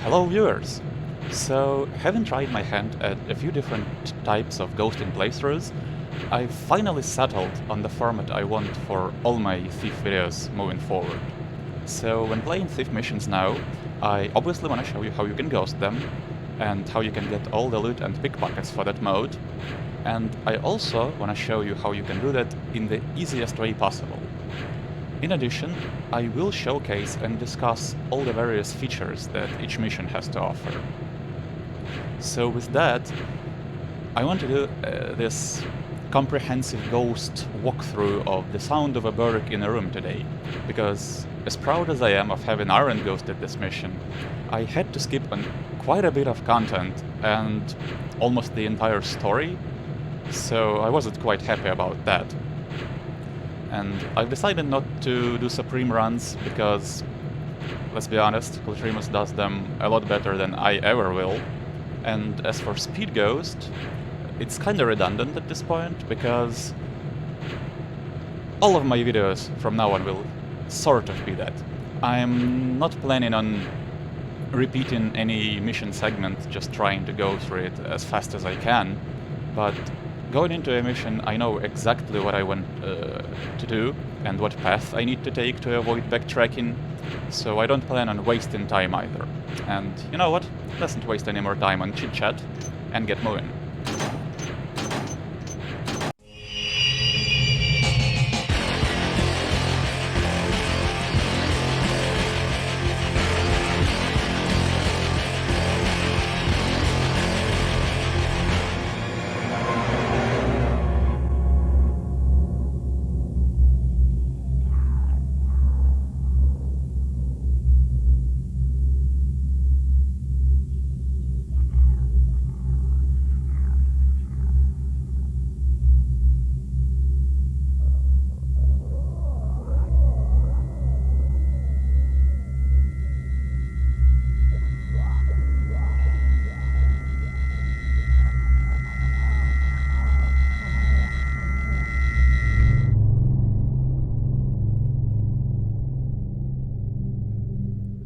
Hello viewers! So, having tried my hand at a few different types of ghosting playthroughs, I've finally settled on the format I want for all my thief videos moving forward. So when playing thief missions now, I obviously want to show you how you can ghost them, and how you can get all the loot and pickpockets for that mode, and I also want to show you how you can do that in the easiest way possible. In addition, I will showcase and discuss all the various features that each mission has to offer. So with that, I want to do this comprehensive ghost walkthrough of the sound of a Burrick in a room today, because as proud as I am of having Aaron ghosted this mission, I had to skip on quite a bit of content and almost the entire story, so I wasn't quite happy about that. And I've decided not to do Supreme runs because, let's be honest, Clitrimus does them a lot better than I ever will. And as for Speed Ghost, it's kinda redundant at this point because all of my videos from now on will sort of be that. I'm not planning on repeating any mission segment, just trying to go through it as fast as I can, but going into a mission, I know exactly what I want to do and what path I need to take to avoid backtracking, so I don't plan on wasting time either. And you know what? Let's not waste any more time on chit-chat and get moving.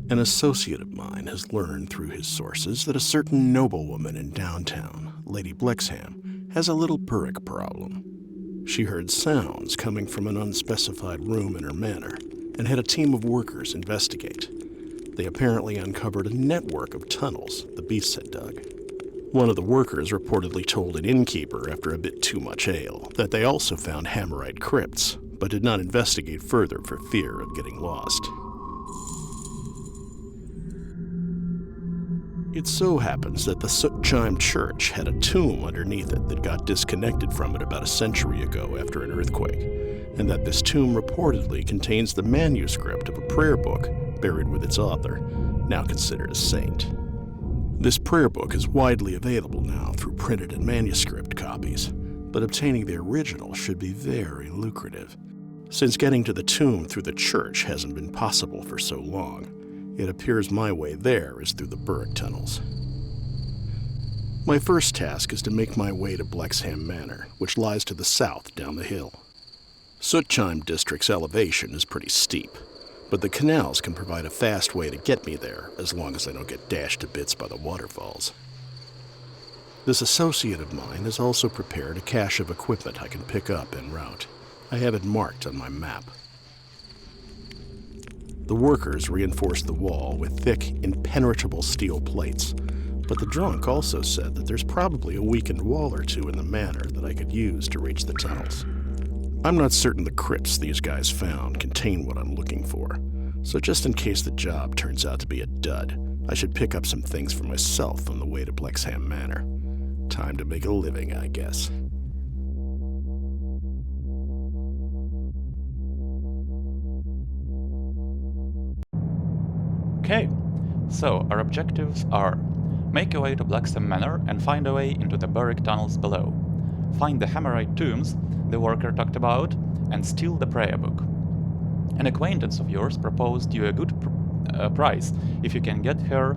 An associate of mine has learned through his sources that a certain noblewoman in downtown, Lady Blexham, has a little Burrick problem. She heard sounds coming from an unspecified room in her manor and had a team of workers investigate. They apparently uncovered a network of tunnels the beasts had dug. One of the workers reportedly told an innkeeper after a bit too much ale that they also found Hammerite crypts, but did not investigate further for fear of getting lost. It so happens that the Soot Chime Church had a tomb underneath it that got disconnected from it about a century ago after an earthquake, and that this tomb reportedly contains the manuscript of a prayer book buried with its author, now considered a saint. This prayer book is widely available now through printed and manuscript copies, but obtaining the original should be very lucrative. Since getting to the tomb through the church hasn't been possible for so long, it appears my way there is through the Burrick tunnels. My first task is to make my way to Blexham Manor, which lies to the south down the hill. Soot Chime District's elevation is pretty steep, but the canals can provide a fast way to get me there as long as I don't get dashed to bits by the waterfalls. This associate of mine has also prepared a cache of equipment I can pick up en route. I have it marked on my map. The workers reinforced the wall with thick, impenetrable steel plates, but the drunk also said that there's probably a weakened wall or two in the manor that I could use to reach the tunnels. I'm not certain the crypts these guys found contain what I'm looking for, so just in case the job turns out to be a dud, I should pick up some things for myself on the way to Blexham Manor. Time to make a living, I guess. Okay, so our objectives are: make your way to Blexham Manor and find a way into the Burrick tunnels below, find the Hammerite tombs the worker talked about, and steal the prayer book. An acquaintance of yours proposed you a good price if you can get her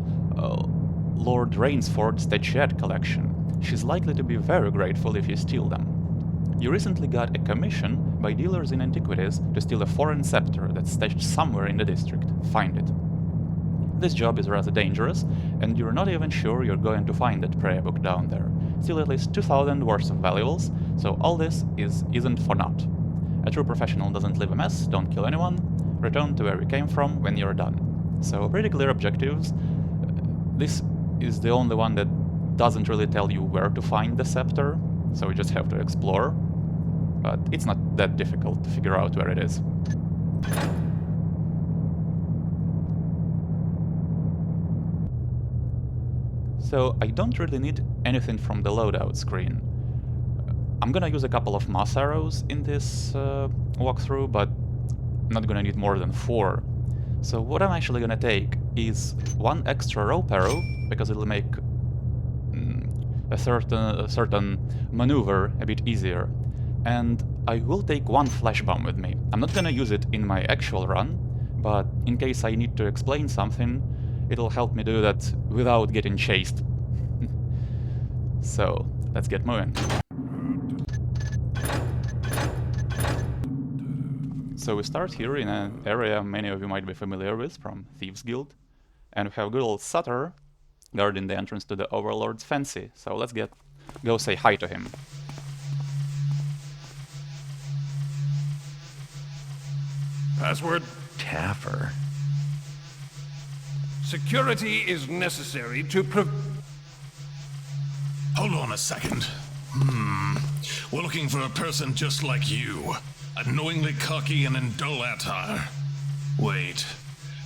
Lord Rainsford's statuette collection. She's likely to be very grateful if you steal them. You recently got a commission by dealers in antiquities to steal a foreign scepter that's stashed somewhere in the district. Find it. This job is rather dangerous, and you're not even sure you're going to find that prayer book down there. Still at least 2,000 worth of valuables, so all this isn't for naught. A true professional doesn't leave a mess, don't kill anyone, return to where you came from when you're done. So pretty clear objectives. This is the only one that doesn't really tell you where to find the scepter, so you just have to explore. But it's not that difficult to figure out where it is. So I don't really need anything from the loadout screen. I'm gonna use a couple of moss arrows in this walkthrough, but I'm not gonna need more than 4. So what I'm actually gonna take is 1 extra rope arrow, because it'll make a certain maneuver a bit easier. And I will take 1 flash bomb with me. I'm not gonna use it in my actual run, but in case I need to explain something, it'll help me do that without getting chased. So, let's get moving. So we start here in an area many of you might be familiar with from Thieves Guild, and we have good old Sutter guarding the entrance to the Overlord's Fancy, so let's go say hi to him. Password? Taffer. Security is necessary to Hold on a second. We're looking for a person just like you. Annoyingly cocky and in dull attire. Wait.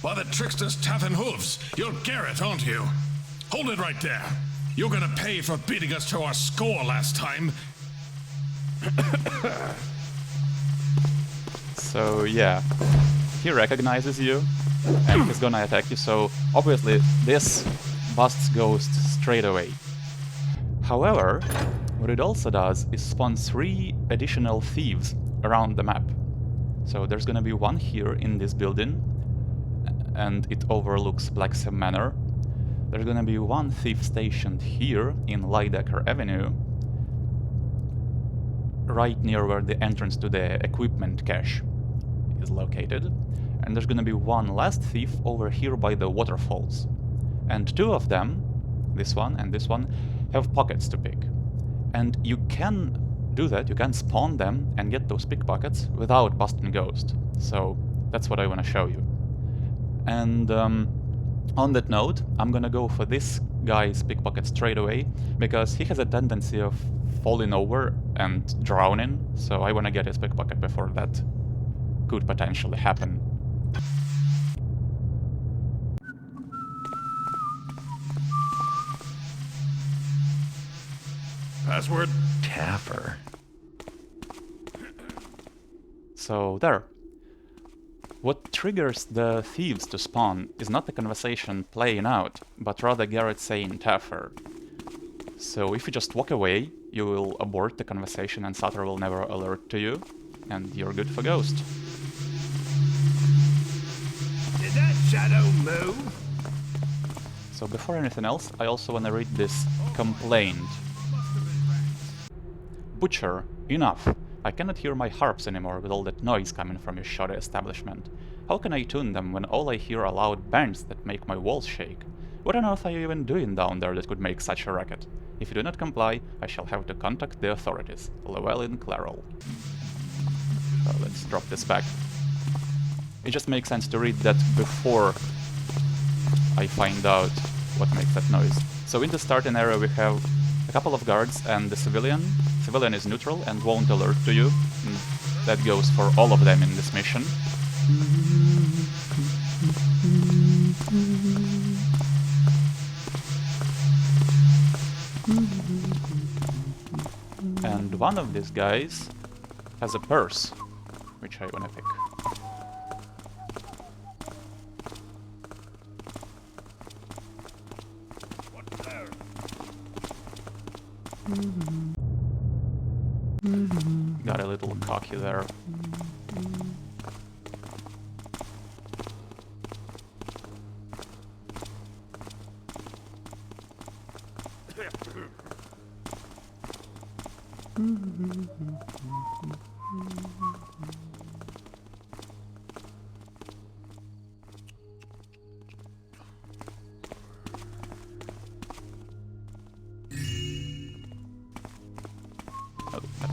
By the trickster's teeth and hooves, you're Garrett, aren't you? Hold it right there. You're gonna pay for beating us to our score last time. So yeah, he recognizes you and he's gonna attack you, so obviously this busts Ghost straight away. However, what it also does is spawn 3 additional thieves around the map. So there's gonna be 1 here in this building, and it overlooks Blacksem Manor. There's gonna be 1 thief stationed here in Lydecker Avenue, right near where the entrance to the equipment cache is located. And there's gonna be 1 last thief over here by the waterfalls. And 2 of them, this one and this one, have pockets to pick. And you can do that, you can spawn them and get those pickpockets without busting Ghost. So that's what I want to show you. And on that note, I'm gonna go for this guy's pickpocket straight away, because he has a tendency of falling over and drowning, so I want to get his pickpocket before that could potentially happen. Password? Taffer. So there. What triggers the thieves to spawn is not the conversation playing out, but rather Garrett saying Taffer. So if you just walk away, you will abort the conversation and Sutter will never alert to you, and you're good for Ghost. Did that shadow move? So before anything else, I also want to read this complaint. Butcher, enough! I cannot hear my harps anymore with all that noise coming from your shoddy establishment. How can I tune them when all I hear are loud bangs that make my walls shake? What on earth are you even doing down there that could make such a racket? If you do not comply, I shall have to contact the authorities. Llewellyn Clairol. So let's drop this back. It just makes sense to read that before I find out what makes that noise. So in the starting area we have a couple of guards and the civilian. Civilian is neutral and won't alert to you. And that goes for all of them in this mission. And one of these guys has a purse, which I wanna pick. Got a little cocky there.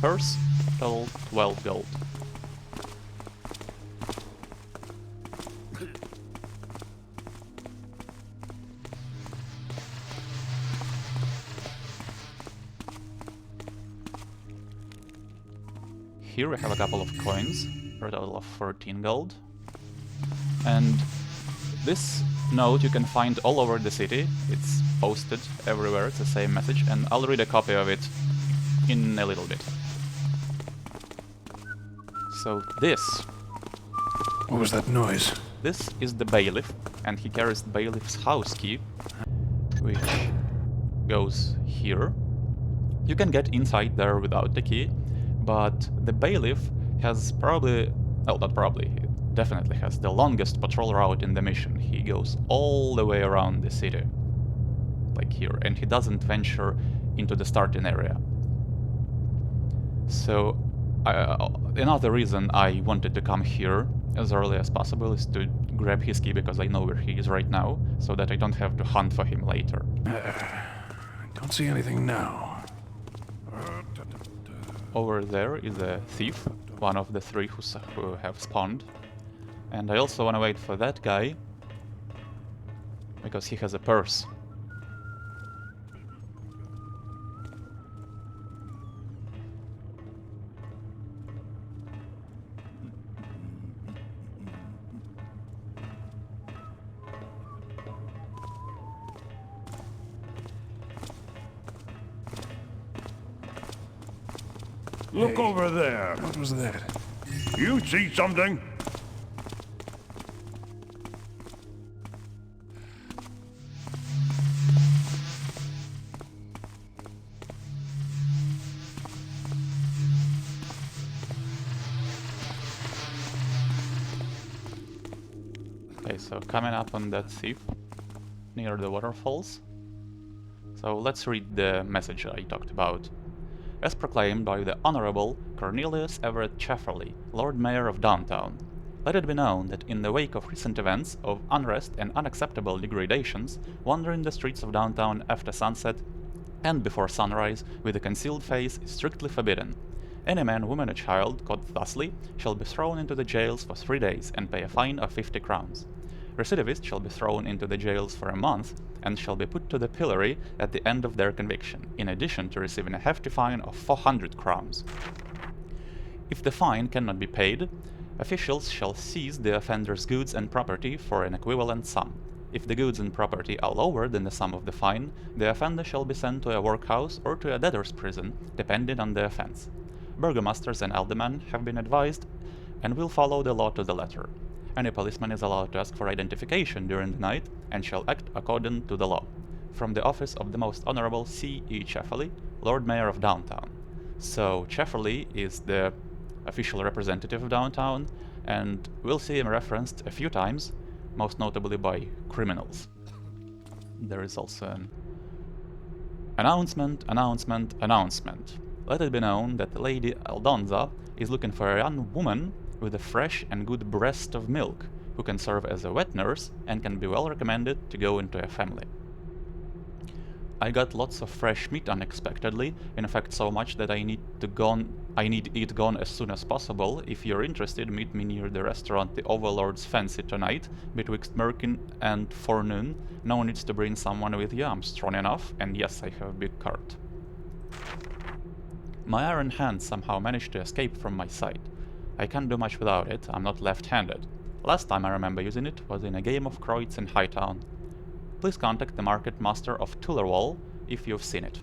purse, total 12 gold. Here we have a couple of coins, for a total of 13 gold. And this note you can find all over the city. It's posted everywhere, it's the same message, and I'll read a copy of it in a little bit. So this... What was that noise? This is the bailiff, and he carries the bailiff's house key, which goes here. You can get inside there without the key, but the bailiff has probably... well, not probably, he definitely has the longest patrol route in the mission. He goes all the way around the city, like here, and he doesn't venture into the starting area. So, another reason I wanted to come here as early as possible is to grab his key, because I know where he is right now, so that I don't have to hunt for him later. Don't see anything now. Over there is a thief, one of the three who have spawned. And I also want to wait for that guy, because he has a purse. Look over there. What was that? You see something? Okay, so coming up on that thief near the waterfalls. So let's read the message I talked about. As proclaimed by the Honorable Cornelius Everett Chafferly, Lord Mayor of Downtown, let it be known that in the wake of recent events of unrest and unacceptable degradations, wandering the streets of downtown after sunset and before sunrise with a concealed face is strictly forbidden. Any man, woman, or child caught thusly shall be thrown into the jails for 3 days and pay a fine of 50 crowns. Recidivists shall be thrown into the jails for a month and shall be put to the pillory at the end of their conviction, in addition to receiving a hefty fine of 400 crowns. If the fine cannot be paid, officials shall seize the offender's goods and property for an equivalent sum. If the goods and property are lower than the sum of the fine, the offender shall be sent to a workhouse or to a debtor's prison, depending on the offense. Burgomasters and aldermen have been advised and will follow the law to the letter. Any policeman is allowed to ask for identification during the night and shall act according to the law. From the office of the Most Honorable C. E. Chafferly, Lord Mayor of Downtown. So Chafferly is the official representative of Downtown, and we'll see him referenced a few times, most notably by criminals. There is also an announcement. Let it be known that Lady Aldonza is looking for a young woman with a fresh and good breast of milk, who can serve as a wet nurse and can be well recommended to go into a family. I got lots of fresh meat unexpectedly, in fact so much that I need it gone as soon as possible. If you're interested, meet me near the restaurant The Overlord's Fancy tonight, betwixt Merkin and forenoon. No needs to bring someone with you, I'm strong enough, and yes, I have a big cart. My iron hand somehow managed to escape from my sight. I can't do much without it, I'm not left-handed. Last time I remember using it was in a game of Kreutz in Hightown. Please contact the Market Master of Tullerwall if you've seen it.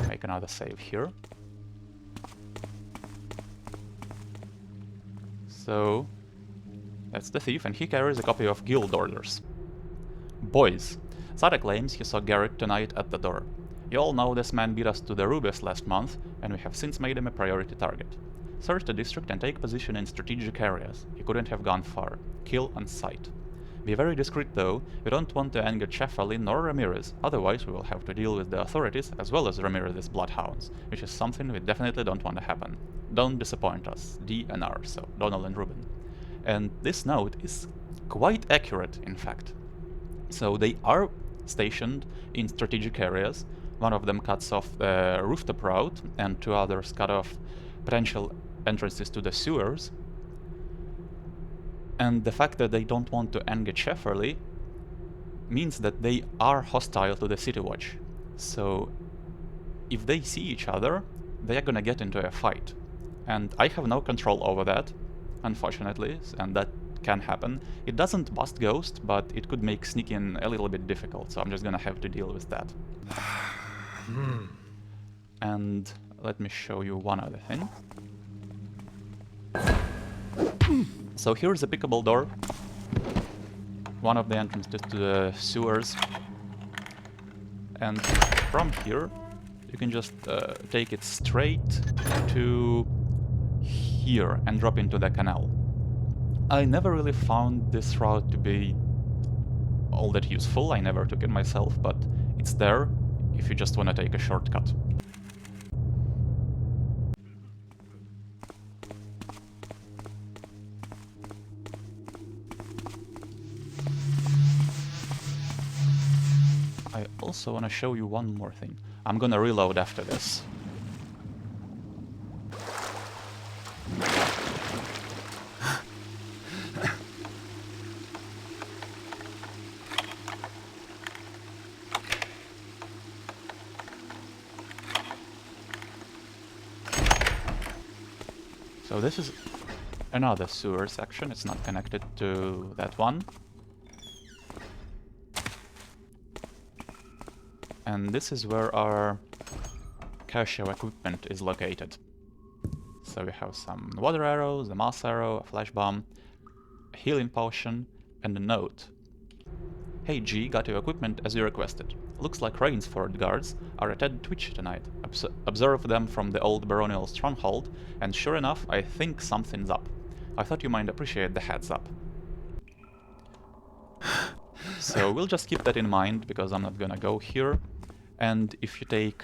Make another save here. So, that's the thief, and he carries a copy of guild orders. Boys, Sada claims he saw Garrett tonight at the door. You all know this man beat us to the rubies last month, and we have since made him a priority target. Search the district and take position in strategic areas. He couldn't have gone far. Kill on sight. Be very discreet though, we don't want to anger Chafferly nor Ramirez, otherwise we will have to deal with the authorities as well as Ramirez's bloodhounds, which is something we definitely don't want to happen. Don't disappoint us. D&R, so Donald and Ruben. And this note is quite accurate, in fact. So they are stationed in strategic areas, One of them cuts off the rooftop route, and 2 others cut off potential entrances to the sewers. And the fact that they don't want to engage Shefferly means that they are hostile to the City Watch. So if they see each other, they are gonna get into a fight. And I have no control over that, unfortunately, and that can happen. It doesn't bust Ghost, but it could make sneaking a little bit difficult, so I'm just gonna have to deal with that. And let me show you one other thing. So here's a pickable door. One of the entrances to the sewers. And from here, you can just take it straight to here and drop into the canal. I never really found this route to be all that useful. I never took it myself, but it's there if you just want to take a shortcut. I also want to show you one more thing. I'm gonna reload after this. So this is another sewer section. It's not connected to that one. And this is where our Casio equipment is located. So we have some water arrows, a mass arrow, a flash bomb, a healing potion, and a note. Hey G, got your equipment as you requested. Looks like Rainsford guards are a tad twitchy tonight. Observe them from the old baronial stronghold, and sure enough, I think something's up. I thought you might appreciate the heads up. So we'll just keep that in mind, because I'm not gonna go here. And if you take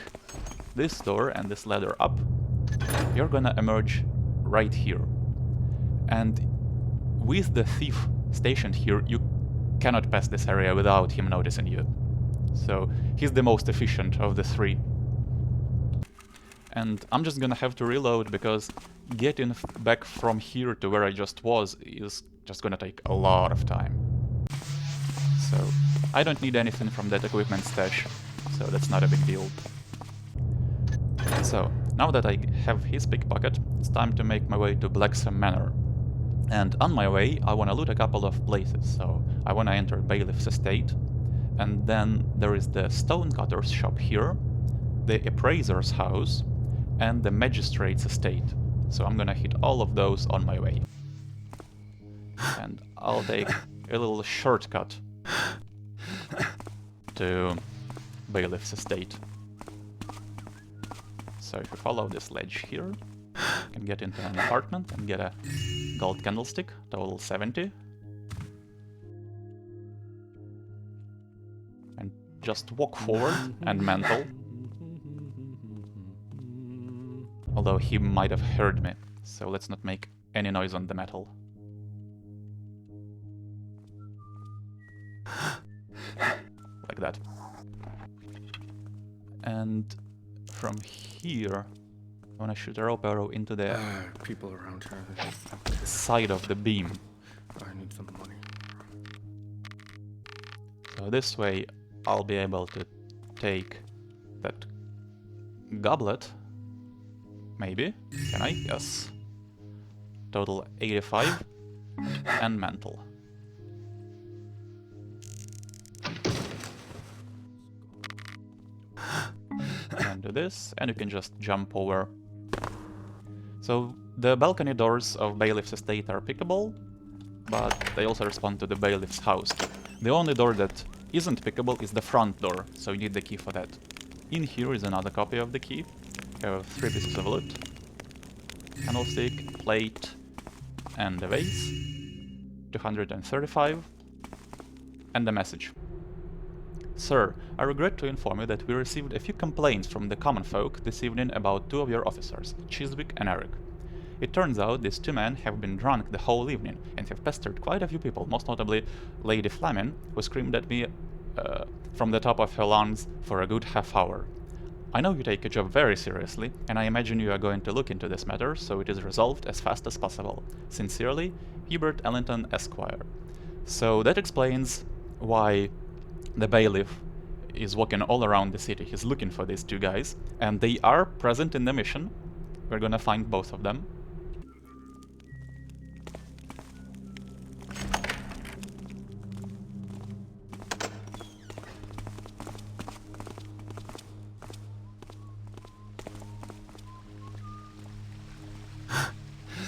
this door and this ladder up, you're gonna emerge right here. And with the thief stationed here, you cannot pass this area without him noticing you. So he's the most efficient of the 3. And I'm just gonna have to reload, because getting back from here to where I just was is just gonna take a lot of time. So I don't need anything from that equipment stash, so that's not a big deal. So now that I have his pickpocket, it's time to make my way to Blacksome Manor. And on my way, I want to loot a couple of places. So I want to enter Bailiff's estate, and then there is the stonecutter's shop here, the appraiser's house, and the magistrate's estate. So I'm gonna hit all of those on my way. And I'll take a little shortcut to Bailiff's estate. So if you follow this ledge here, you can get into an apartment and get a gold candlestick, total 70. And just walk forward and mental. Although he might have heard me, so let's not make any noise on the metal. Like that. And from here, I want to shoot a rope arrow into the people around here. side of the beam. I need some money. So this way, I'll be able to take that goblet. Maybe? Can I? Yes. Total 85 and mental. And do this, and you can just jump over. So the balcony doors of Bailiff's estate are pickable, but they also respond to the Bailiff's house. The only door that isn't pickable is the front door, so you need the key for that. In here is another copy of the key. We have 3 pieces of loot. Candlestick, plate, and a vase. 235. And a message. Sir, I regret to inform you that we received a few complaints from the common folk this evening about 2 of your officers, Chiswick and Eric. It turns out these 2 men have been drunk the whole evening and have pestered quite a few people, most notably Lady Flamin, who screamed at me from the top of her lungs for a good half hour. I know you take your job very seriously, and I imagine you are going to look into this matter so it is resolved as fast as possible. Sincerely, Hubert Ellington, Esquire. So that explains why the bailiff is walking all around the city. He's looking for these two guys, and they are present in the mission. We're gonna find both of them.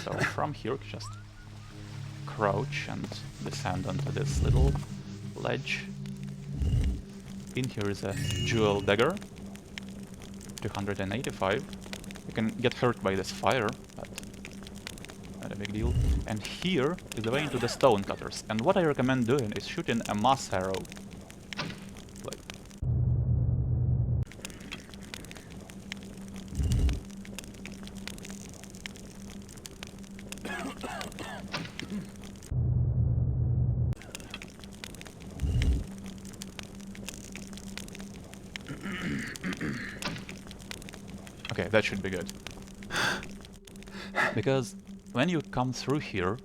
So from here, just crouch and descend onto this little ledge. In here is a jewel dagger, 285. You can get hurt by this fire, but not a big deal. And here is the way into the stone cutters. And what I recommend doing is shooting a moss arrow. Like, okay, that should be good. Because when you come through here,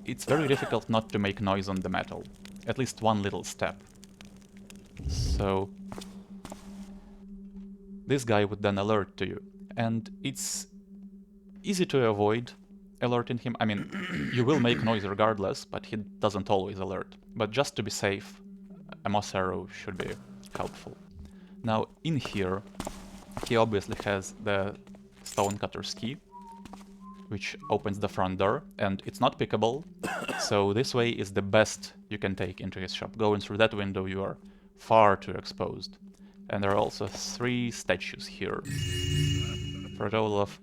it's very difficult not to make noise on the metal. At least one little step. So this guy would then alert to you. And it's easy to avoid alerting him. I mean, you will make noise regardless, but he doesn't always alert. But just to be safe, a moss arrow should be helpful. Now, in here, he obviously has the stonecutter's key, which opens the front door, and it's not pickable, so this way is the best you can take into his shop. Going through that window, you are far too exposed. And there are also 3 statues here, for a total of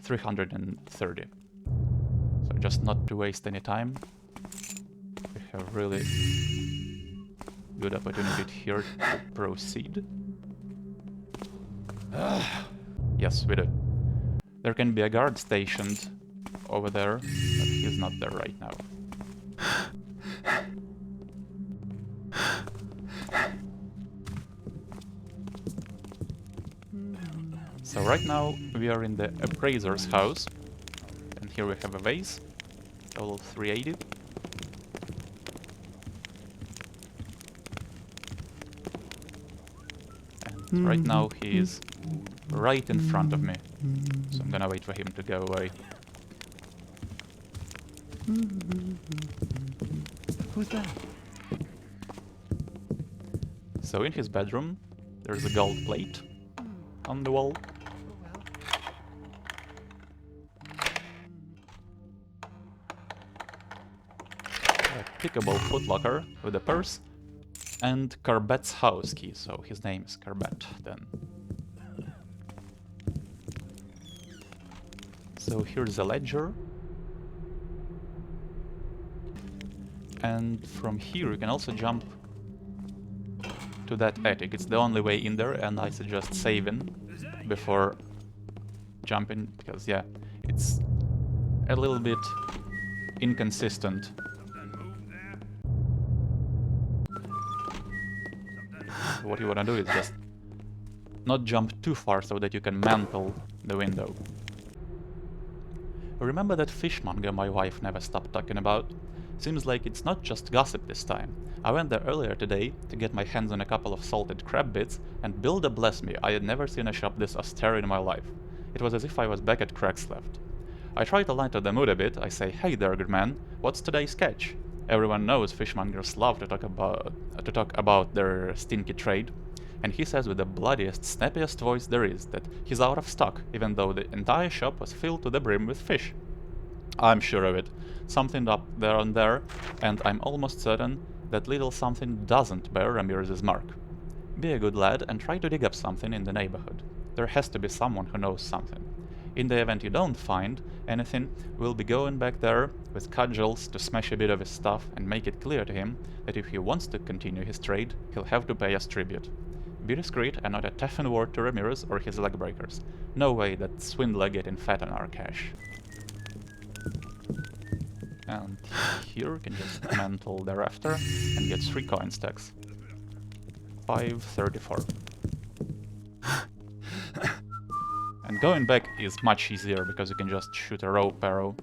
330. So just not to waste any time, we have really good opportunity here to proceed. Yes, we do. There can be a guard stationed over there, but he's not there right now. So right now we are in the appraiser's house, and here we have a vase, total 380. And right now he is right in front of me, so I'm gonna wait for him to go away. Who's that? So in his bedroom, there's a gold plate on the wall. A pickable footlocker with a purse, and Carbet's house key, so his name is Carbet then. So here's a ledger. And from here you can also jump to that attic. It's the only way in there, and I suggest saving before jumping, because yeah, it's a little bit inconsistent. What you wanna do is just not jump too far so that you can mantle the window. Remember that fishmonger my wife never stopped talking about? Seems like it's not just gossip this time. I went there earlier today to get my hands on a couple of salted crab bits, and Builder bless me, I had never seen a shop this austere in my life. It was as if I was back at Craigsleft. I try to lighten the mood a bit. I say, hey there, good man, what's today's catch? Everyone knows fishmongers love to talk about their stinky trade, and he says with the bloodiest, snappiest voice there is that he's out of stock, even though the entire shop was filled to the brim with fish. I'm sure of it. Something up there on there, and I'm almost certain that little something doesn't bear Ramirez's mark. Be a good lad and try to dig up something in the neighborhood. There has to be someone who knows something. In the event you don't find anything, we'll be going back there with cudgels to smash a bit of his stuff and make it clear to him that if he wants to continue his trade, he'll have to pay us tribute. Be discreet and not a taffin word to Ramirez or his leg breakers. No way that swindler getting fat on our cash. And here we can just mantle thereafter and get 3 coin stacks. 534. And going back is much easier because you can just shoot a rope arrow.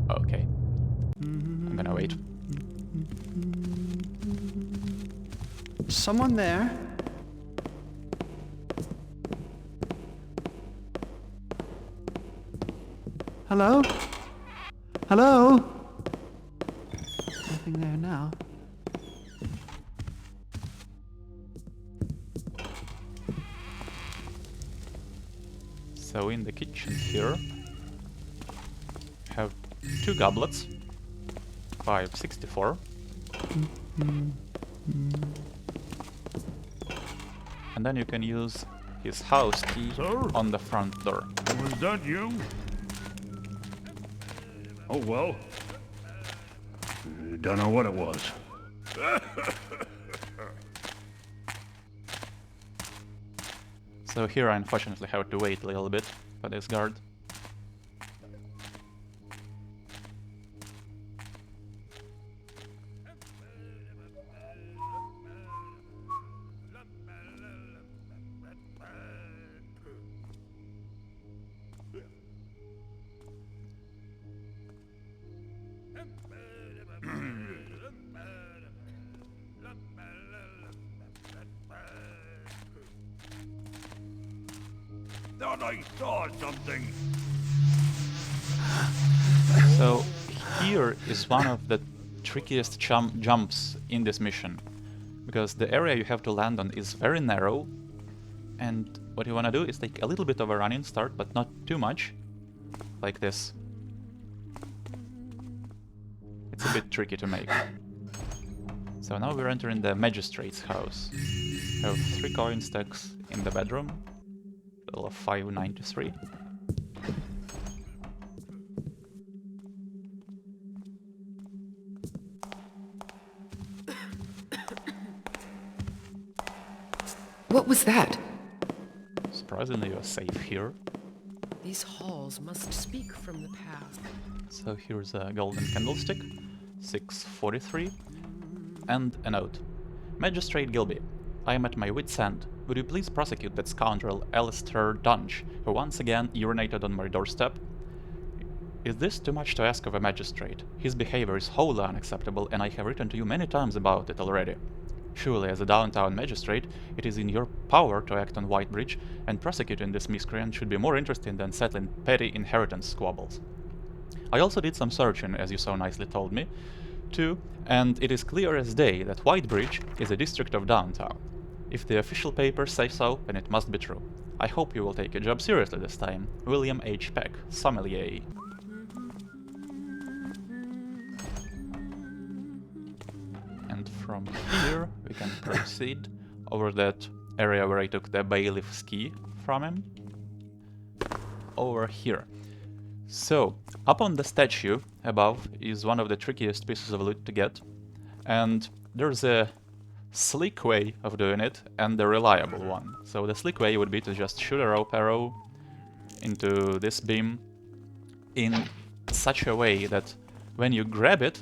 Okay. I'm gonna wait. Someone there? Hello? Hello? Nothing there now. So in the kitchen here, have 2 goblets, 564. And then you can use his house key Sir? on the front door. Was that you? Oh, well. Don't know what it was. So here I unfortunately have to wait a little bit for this guard. Thought I saw something. So here is one of the trickiest jumps in this mission, because the area you have to land on is very narrow, and what you want to do is take a little bit of a running start, but not too much, like this. It's a bit tricky to make. So now we're entering the magistrate's house. We have 3 coin stacks in the bedroom, total of 593. What was that? Surprisingly, you're safe here. These halls must speak from the past. So here's a golden candlestick, 643, and a note. Magistrate Gilby, I am at my wit's end. Would you please prosecute that scoundrel Alistair Dunge, who once again urinated on my doorstep? Is this too much to ask of a magistrate? His behavior is wholly unacceptable, and I have written to you many times about it already. Surely, as a downtown magistrate, it is in your power to act on Whitebridge, and prosecuting this miscreant should be more interesting than settling petty inheritance squabbles. I also did some searching, as you so nicely told me, too, and it is clear as day that Whitebridge is a district of downtown. If the official papers say so, then it must be true. I hope you will take your job seriously this time. William H. Peck, sommelier. And from here we can proceed over that area where I took the bailiff's key from him. Over here. So, up on the statue above is one of the trickiest pieces of loot to get, and there's a slick way of doing it and the reliable one. So the slick way would be to just shoot a rope arrow into this beam in such a way that when you grab it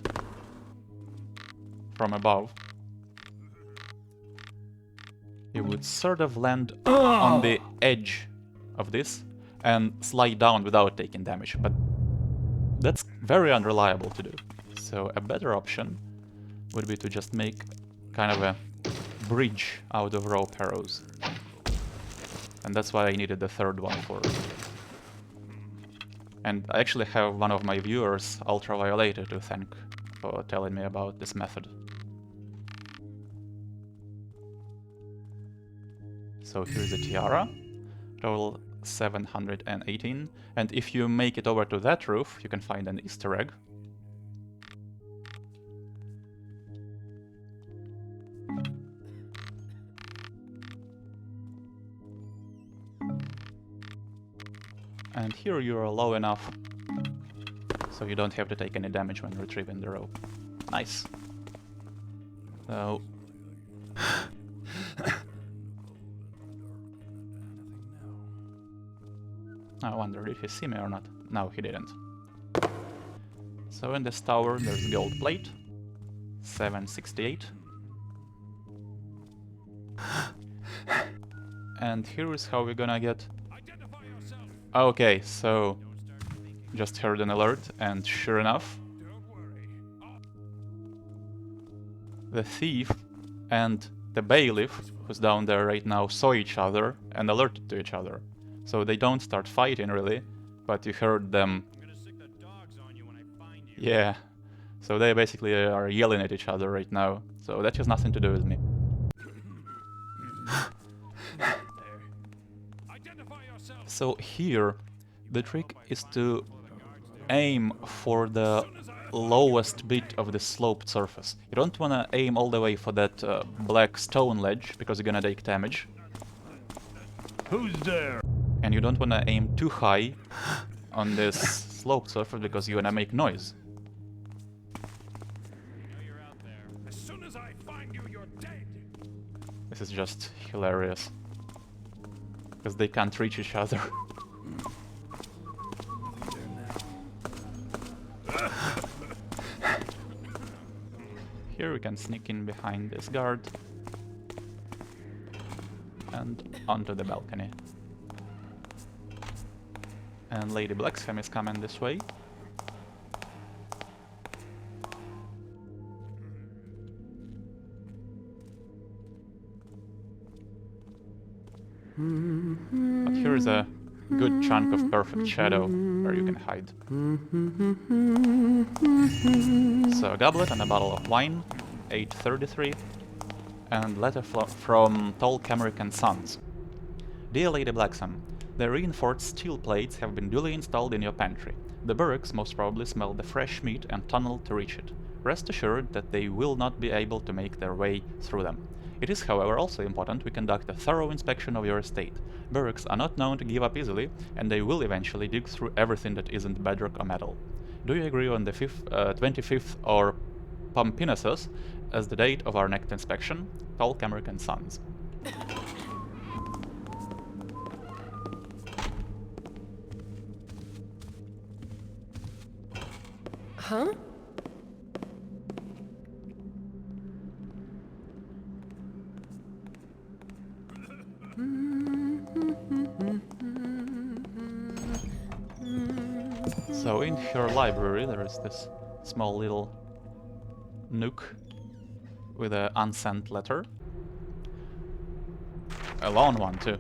from above, you would sort of land on the edge of this and slide down without taking damage, but that's very unreliable to do. So a better option would be to just make kind of a bridge out of rope arrows. And that's why I needed the third one for it. And I actually have one of my viewers, Ultraviolet, to thank for telling me about this method. So here's a tiara, total 718, and if you make it over to that roof, you can find an Easter egg. And here you are low enough, so you don't have to take any damage when retrieving the rope. Nice. So... I wonder if he see me or not. No, he didn't. So in this tower there's gold plate. 768. And here is how we're gonna get... Okay, so... Just heard an alert, and sure enough... The thief and the bailiff, who's down there right now, saw each other and alerted to each other. So they don't start fighting really, but you heard them... Yeah. So they basically are yelling at each other right now. So that has nothing to do with me. So here, the trick is to aim for the lowest bit of the sloped surface. You don't want to aim all the way for that black stone ledge, because you're gonna take damage. Who's there? And you don't want to aim too high on this sloped surface, because you're gonna make noise. As soon as I find you, you're dead. This is just hilarious. Because they can't reach each other. Here we can sneak in behind this guard. And onto the balcony. And Lady Blacksam is coming this way. But here is a good chunk of perfect shadow where you can hide. So a goblet and a bottle of wine, 833, and letter from Tall Cameric and Sons. Dear Lady Blacksam, the reinforced steel plates have been duly installed in your pantry. The Burricks most probably smell the fresh meat and tunnel to reach it. Rest assured that they will not be able to make their way through them. It is, however, also important we conduct a thorough inspection of your estate. Burricks are not known to give up easily, and they will eventually dig through everything that isn't bedrock or metal. Do you agree on the 25th or Pompinosus as the date of our next inspection? Tall Cameric and Sons. Huh? So in her library there is this small little nook with an unsent letter. A long one too.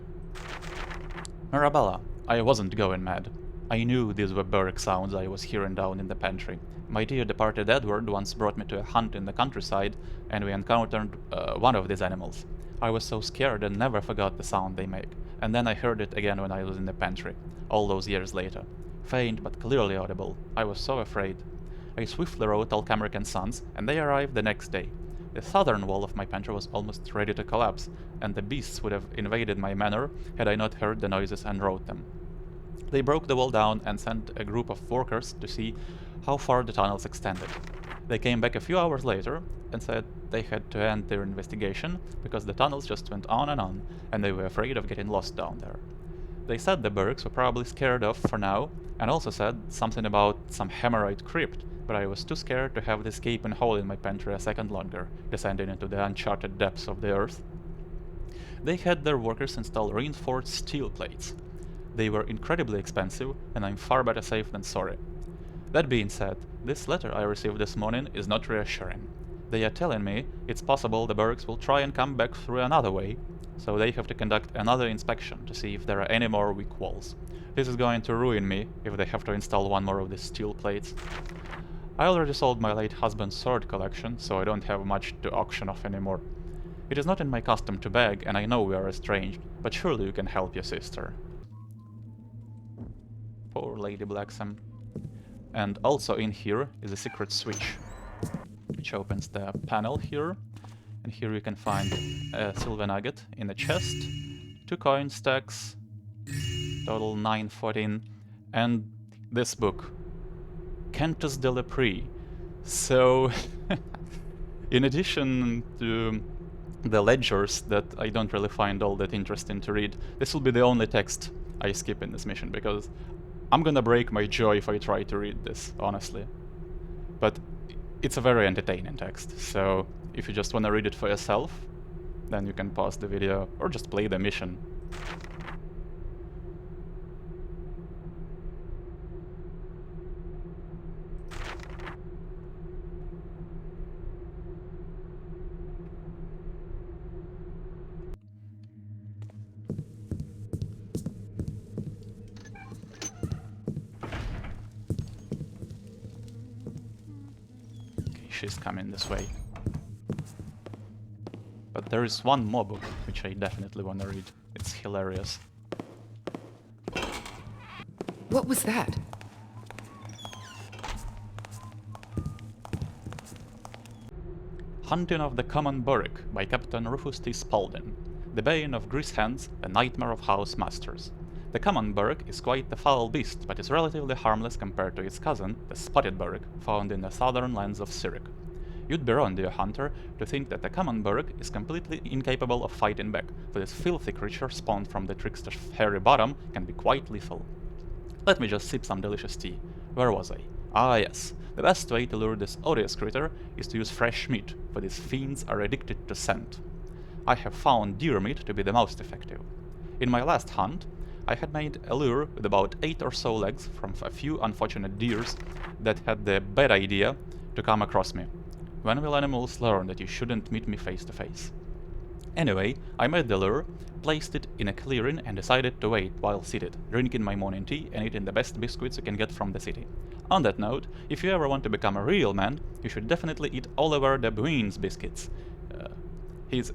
Arabella, I wasn't going mad. I knew these were Burrick sounds I was hearing down in the pantry. My dear departed Edward once brought me to a hunt in the countryside, and we encountered one of these animals. I was so scared and never forgot the sound they make, and then I heard it again when I was in the pantry, all those years later. Faint but clearly audible. I was so afraid. I swiftly wrote Tall Cameric and Sons, and they arrived the next day. The southern wall of my pantry was almost ready to collapse, and the beasts would have invaded my manor had I not heard the noises and wrote them. They broke the wall down and sent a group of workers to see how far the tunnels extended. They came back a few hours later and said they had to end their investigation because the tunnels just went on, and they were afraid of getting lost down there. They said the Burricks were probably scared off for now, and also said something about some hemorrhoid crypt, but I was too scared to have this gaping hole in my pantry a second longer, descending into the uncharted depths of the earth. They had their workers install reinforced steel plates. They were incredibly expensive, and I'm far better safe than sorry. That being said, this letter I received this morning is not reassuring. They are telling me it's possible the Burricks will try and come back through another way, so they have to conduct another inspection to see if there are any more weak walls. This is going to ruin me if they have to install one more of these steel plates. I already sold my late husband's sword collection, so I don't have much to auction off anymore. It is not in my custom to beg, and I know we are estranged, but surely you can help your sister. Poor Lady Blacksam. And also in here is a secret switch, which opens the panel here. And here you can find a silver nugget in a chest, 2 coin stacks, total 914, and this book, Cantus de Lepre. So, in addition to the ledgers that I don't really find all that interesting to read, this will be the only text I skip in this mission, because I'm gonna break my jaw if I try to read this, honestly. But it's a very entertaining text, so if you just wanna read it for yourself, then you can pause the video or just play the mission. She's coming this way. But there is one more book which I definitely want to read. It's hilarious. What was that? Hunting of the Common Burrick by Captain Rufus T. Spaulding. The bane of grease hands, a nightmare of house masters. The common burrick is quite the foul beast, but is relatively harmless compared to its cousin, the spotted burrick, found in the southern lands of Burrick. You'd be wrong, dear hunter, to think that the common burrick is completely incapable of fighting back, for this filthy creature spawned from the trickster's hairy bottom can be quite lethal. Let me just sip some delicious tea. Where was I? Ah yes, the best way to lure this odious critter is to use fresh meat, for these fiends are addicted to scent. I have found deer meat to be the most effective. In my last hunt, I had made a lure with about 8 or so legs from a few unfortunate deers that had the bad idea to come across me. When will animals learn that you shouldn't meet me face to face? Anyway, I made the lure, placed it in a clearing and decided to wait while seated, drinking my morning tea and eating the best biscuits you can get from the city. On that note, if you ever want to become a real man, you should definitely eat Oliver de Buin's biscuits. His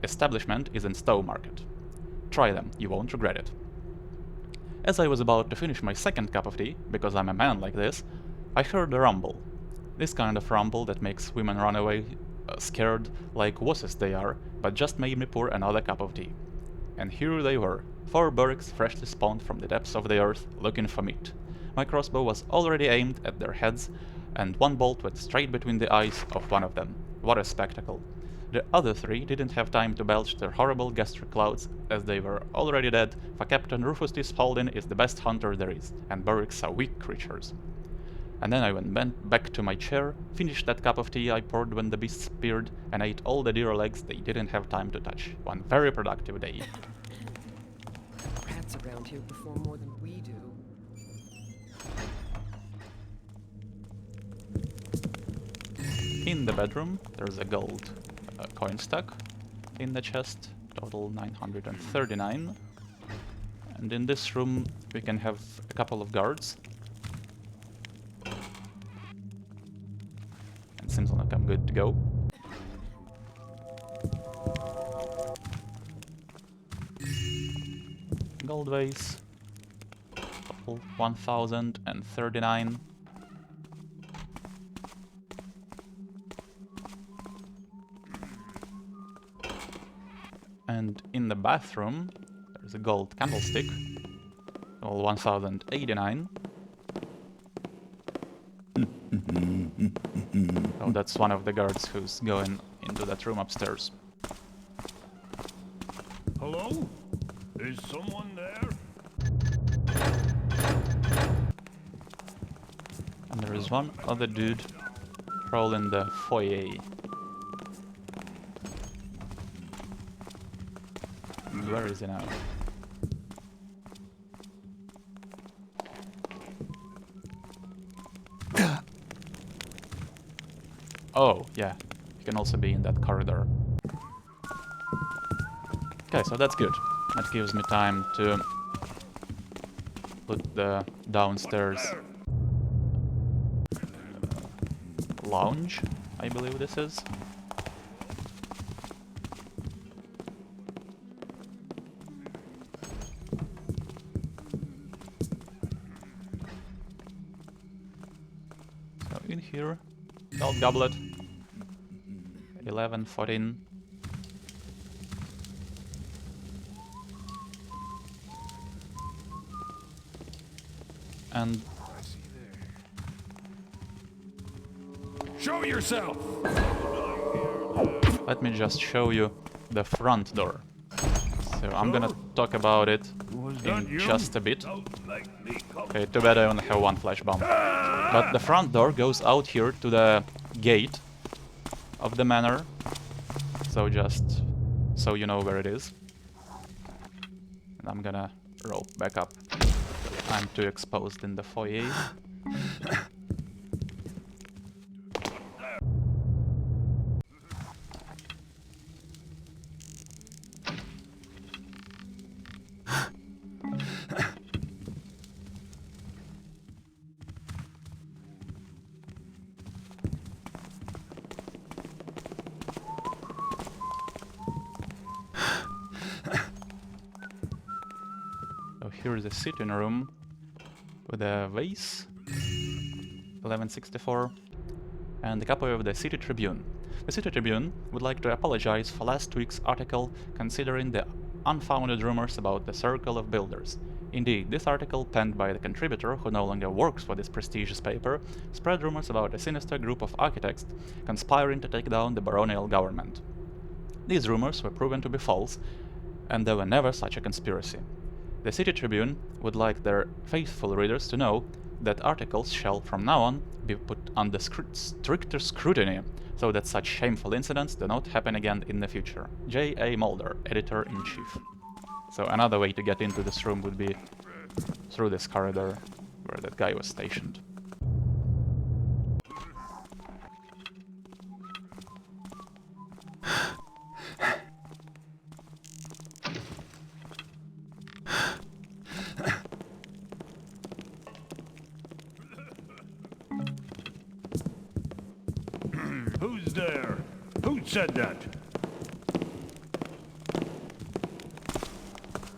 establishment is in Stowe Market. Try them, you won't regret it. As I was about to finish my second cup of tea, because I'm a man like this, I heard a rumble. This kind of rumble that makes women run away scared like wusses they are, but just made me pour another cup of tea. And here they were, 4 burricks freshly spawned from the depths of the earth, looking for meat. My crossbow was already aimed at their heads, and one bolt went straight between the eyes of one of them. What a spectacle. The other 3 didn't have time to belch their horrible gastric clouds, as they were already dead, for Captain Rufus T. Spaulding is the best hunter there is, and burricks are weak creatures. And then I went back to my chair, finished that cup of tea I poured when the beasts appeared, and ate all the deer legs they didn't have time to touch. One very productive day. Rats around here perform more than we do. In the bedroom, there's a gold coin stack. In the chest, total 939. And in this room, we can have a couple of guards. And seems like I'm good to go. Gold vase, total 1039. And in the bathroom, there's a gold candlestick, all 1089. Oh, that's one of the guards who's going into that room upstairs. Hello? Is someone there? And there is one other dude prowling the foyer. Where is he now? Oh, yeah. You can also be in that corridor. Okay, so that's good. That gives me time to put the downstairs lounge, I believe this is. In here, gold goblet, 11, 14. And Show yourself! let me just show you the front door. So I'm gonna talk about it in just a bit. Okay, too bad I only have one flash bomb. But the front door goes out here to the gate of the manor. So just so you know where it is. And I'm gonna rope back up. I'm too exposed in the foyer. So here is a sitting room with a vase, 1164, and a copy of the City Tribune. The City Tribune would like to apologize for last week's article considering the unfounded rumors about the Circle of Builders. Indeed, this article, penned by the contributor who no longer works for this prestigious paper, spread rumors about a sinister group of architects conspiring to take down the baronial government. These rumors were proven to be false, and there were never such a conspiracy. The City Tribune would like their faithful readers to know that articles shall from now on be put under stricter scrutiny, so that such shameful incidents do not happen again in the future. J. A. Mulder, Editor-in-Chief. So another way to get into this room would be through this corridor where that guy was stationed. Who's there? Who said that?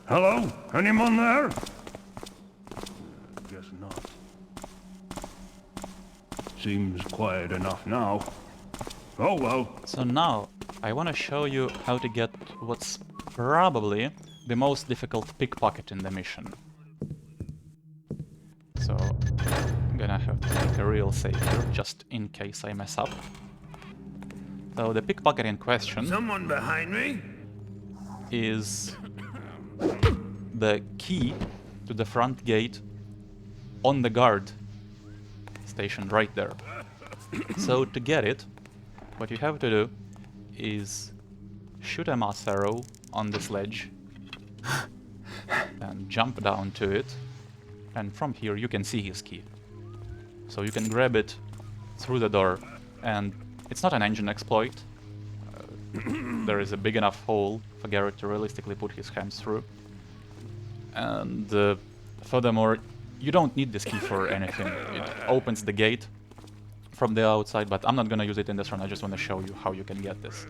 Hello? Anyone there? Guess not. Seems quiet enough now. Oh well. So now, I want to show you how to get what's probably the most difficult pickpocket in the mission. So, I'm gonna have to make a real save here, just in case I mess up. So the pickpocket in question Someone behind me? is the key to the front gate on the guard stationed right there. So to get it, what you have to do is shoot a mass arrow on this ledge and jump down to it, and from here you can see his key. So you can grab it through the door, and it's not an engine exploit. There is a big enough hole for Garrett to realistically put his hands through. And furthermore, you don't need this key for anything. It opens the gate from the outside, but I'm not gonna use it in this run. I just want to show you how you can get this.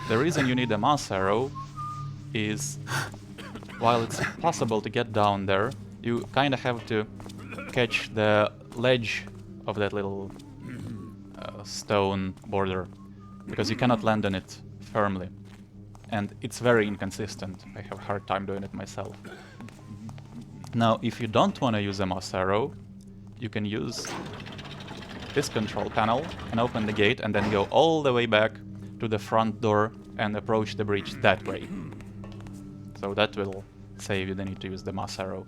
The reason you need a mass arrow is, while it's possible to get down there, you kind of have to catch the ledge of that little stone border, because you cannot land on it firmly. And it's very inconsistent. I have a hard time doing it myself. Now, if you don't want to use a mass arrow, you can use this control panel and open the gate and then go all the way back to the front door and approach the breach that way. So that will save you the need to use the mass arrow.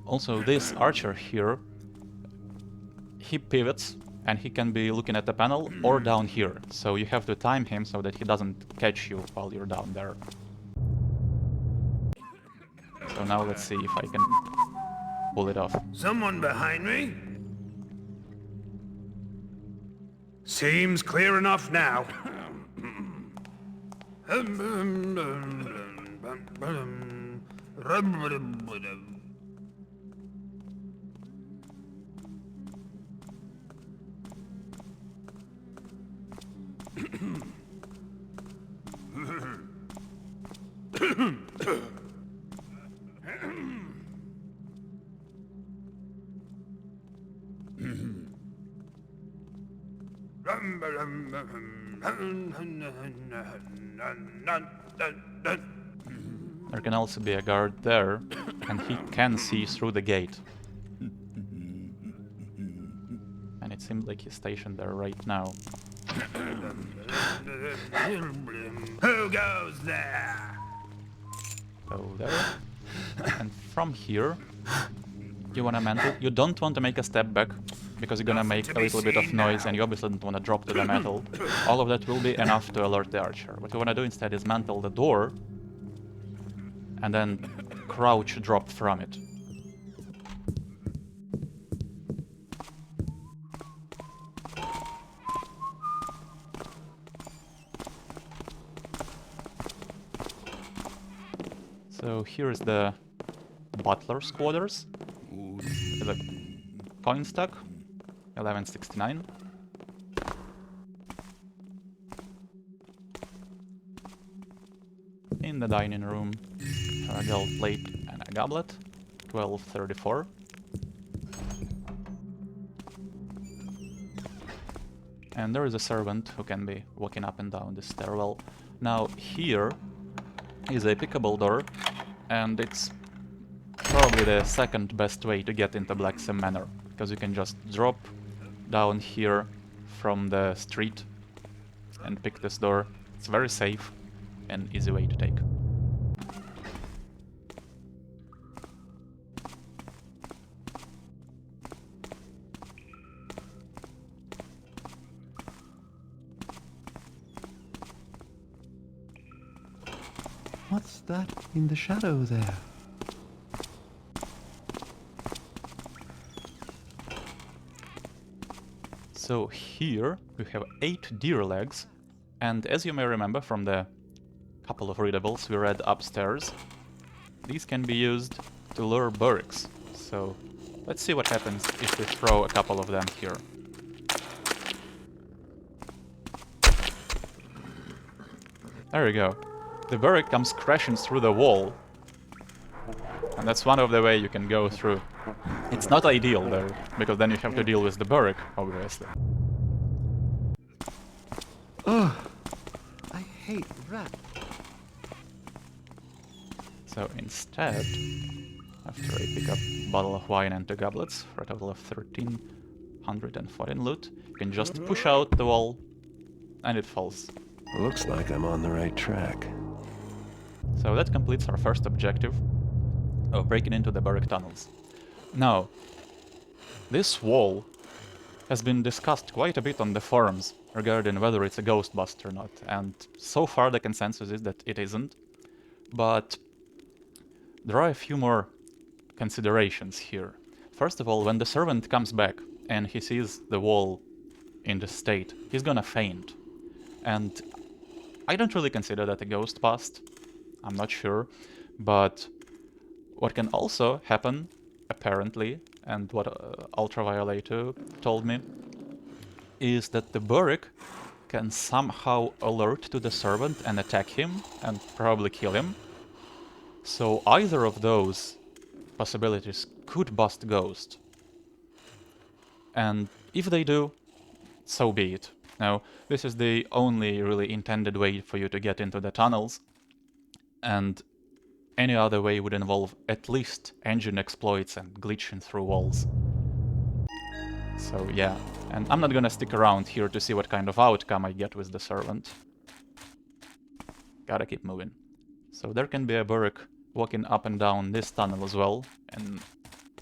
Also, this archer here, he pivots and he can be looking at the panel or down here. So you have to time him so that he doesn't catch you while you're down there. So now let's see if I can pull it off. Someone behind me? Seems clear enough now. There can also be a guard there, and he can see through the gate. And it seems like he's stationed there right now. Who goes there? So there. And from here, you wanna mantle. You don't want to make a step back, because you're gonna make a little bit of noise and you obviously don't wanna drop to the metal. All of that will be enough to alert the archer. What you wanna do instead is mantle the door and then crouch drop from it. So here's the butler's quarters. There's a coin stack, 1169. In the dining room, a gold plate and a goblet, 1234. And there is a servant who can be walking up and down the stairwell. Now here is a pickable door, and it's probably the second best way to get into Blacksem Manor, because you can just drop down here from the street and pick this door. It's very safe and easy way to take. What's that in the shadow there? So here we have 8 deer legs, and as you may remember from the couple of readables we read upstairs, these can be used to lure burricks. So let's see what happens if we throw a couple of them here. There we go. The burrick comes crashing through the wall, and that's one of the way you can go through. It's not ideal though, because then you have to deal with the burrick, obviously. Ugh, I hate rats. So instead, after I pick up a bottle of wine and 2 goblets for a total of 1314 loot, you can just push out the wall and it falls. Looks like I'm on the right track. So that completes our first objective of breaking into the Burrick tunnels. Now, this wall has been discussed quite a bit on the forums regarding whether it's a ghost bust or not, and so far the consensus is that it isn't, but there are a few more considerations here. First of all, when the servant comes back and he sees the wall in this state, he's gonna faint. And I don't really consider that a ghost bust. I'm not sure, but what can also happen, apparently, and what Ultraviolet told me, is that the Burrick can somehow alert to the servant and attack him, and probably kill him. So either of those possibilities could bust Ghost. And if they do, so be it. Now, this is the only really intended way for you to get into the tunnels, and any other way would involve at least engine exploits and glitching through walls. So yeah, and I'm not gonna stick around here to see what kind of outcome I get with the servant. Gotta keep moving. So there can be a Burrick walking up and down this tunnel as well, and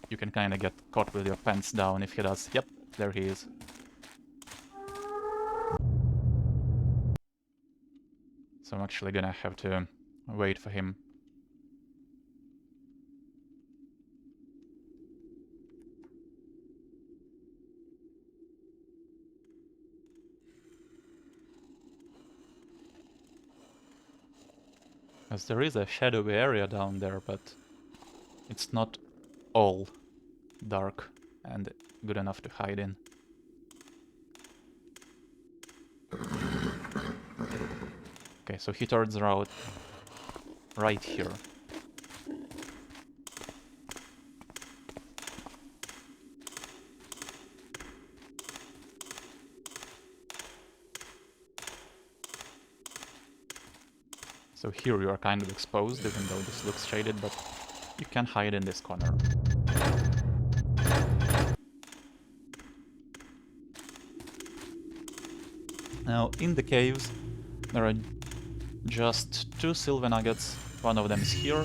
you can kinda get caught with your pants down if he does. Yep, there he is. So I'm actually gonna have to wait for him. As there is a shadowy area down there, but it's not all dark and good enough to hide in. Okay, so he turns around right here. So here you are kind of exposed, even though this looks shaded, but you can hide in this corner. Now, in the caves, There are just 2 silver nuggets. One of them is here.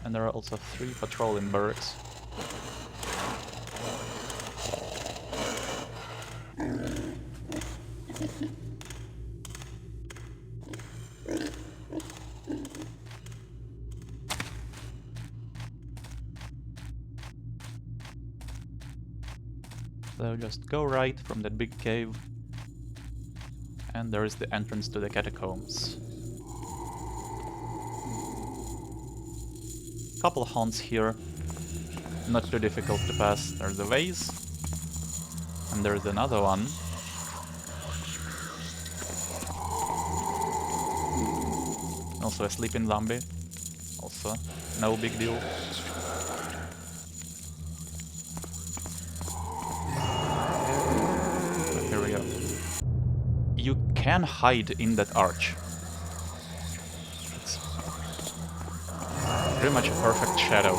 And there are also 3 patrolling barracks. So just go right from that big cave, and there is the entrance to the catacombs. Couple haunts here, not too difficult to pass. There's a vase, and there's another one. Also a sleeping zombie, also no big deal. Here we go. You can hide in that arch. It's pretty much a perfect shadow.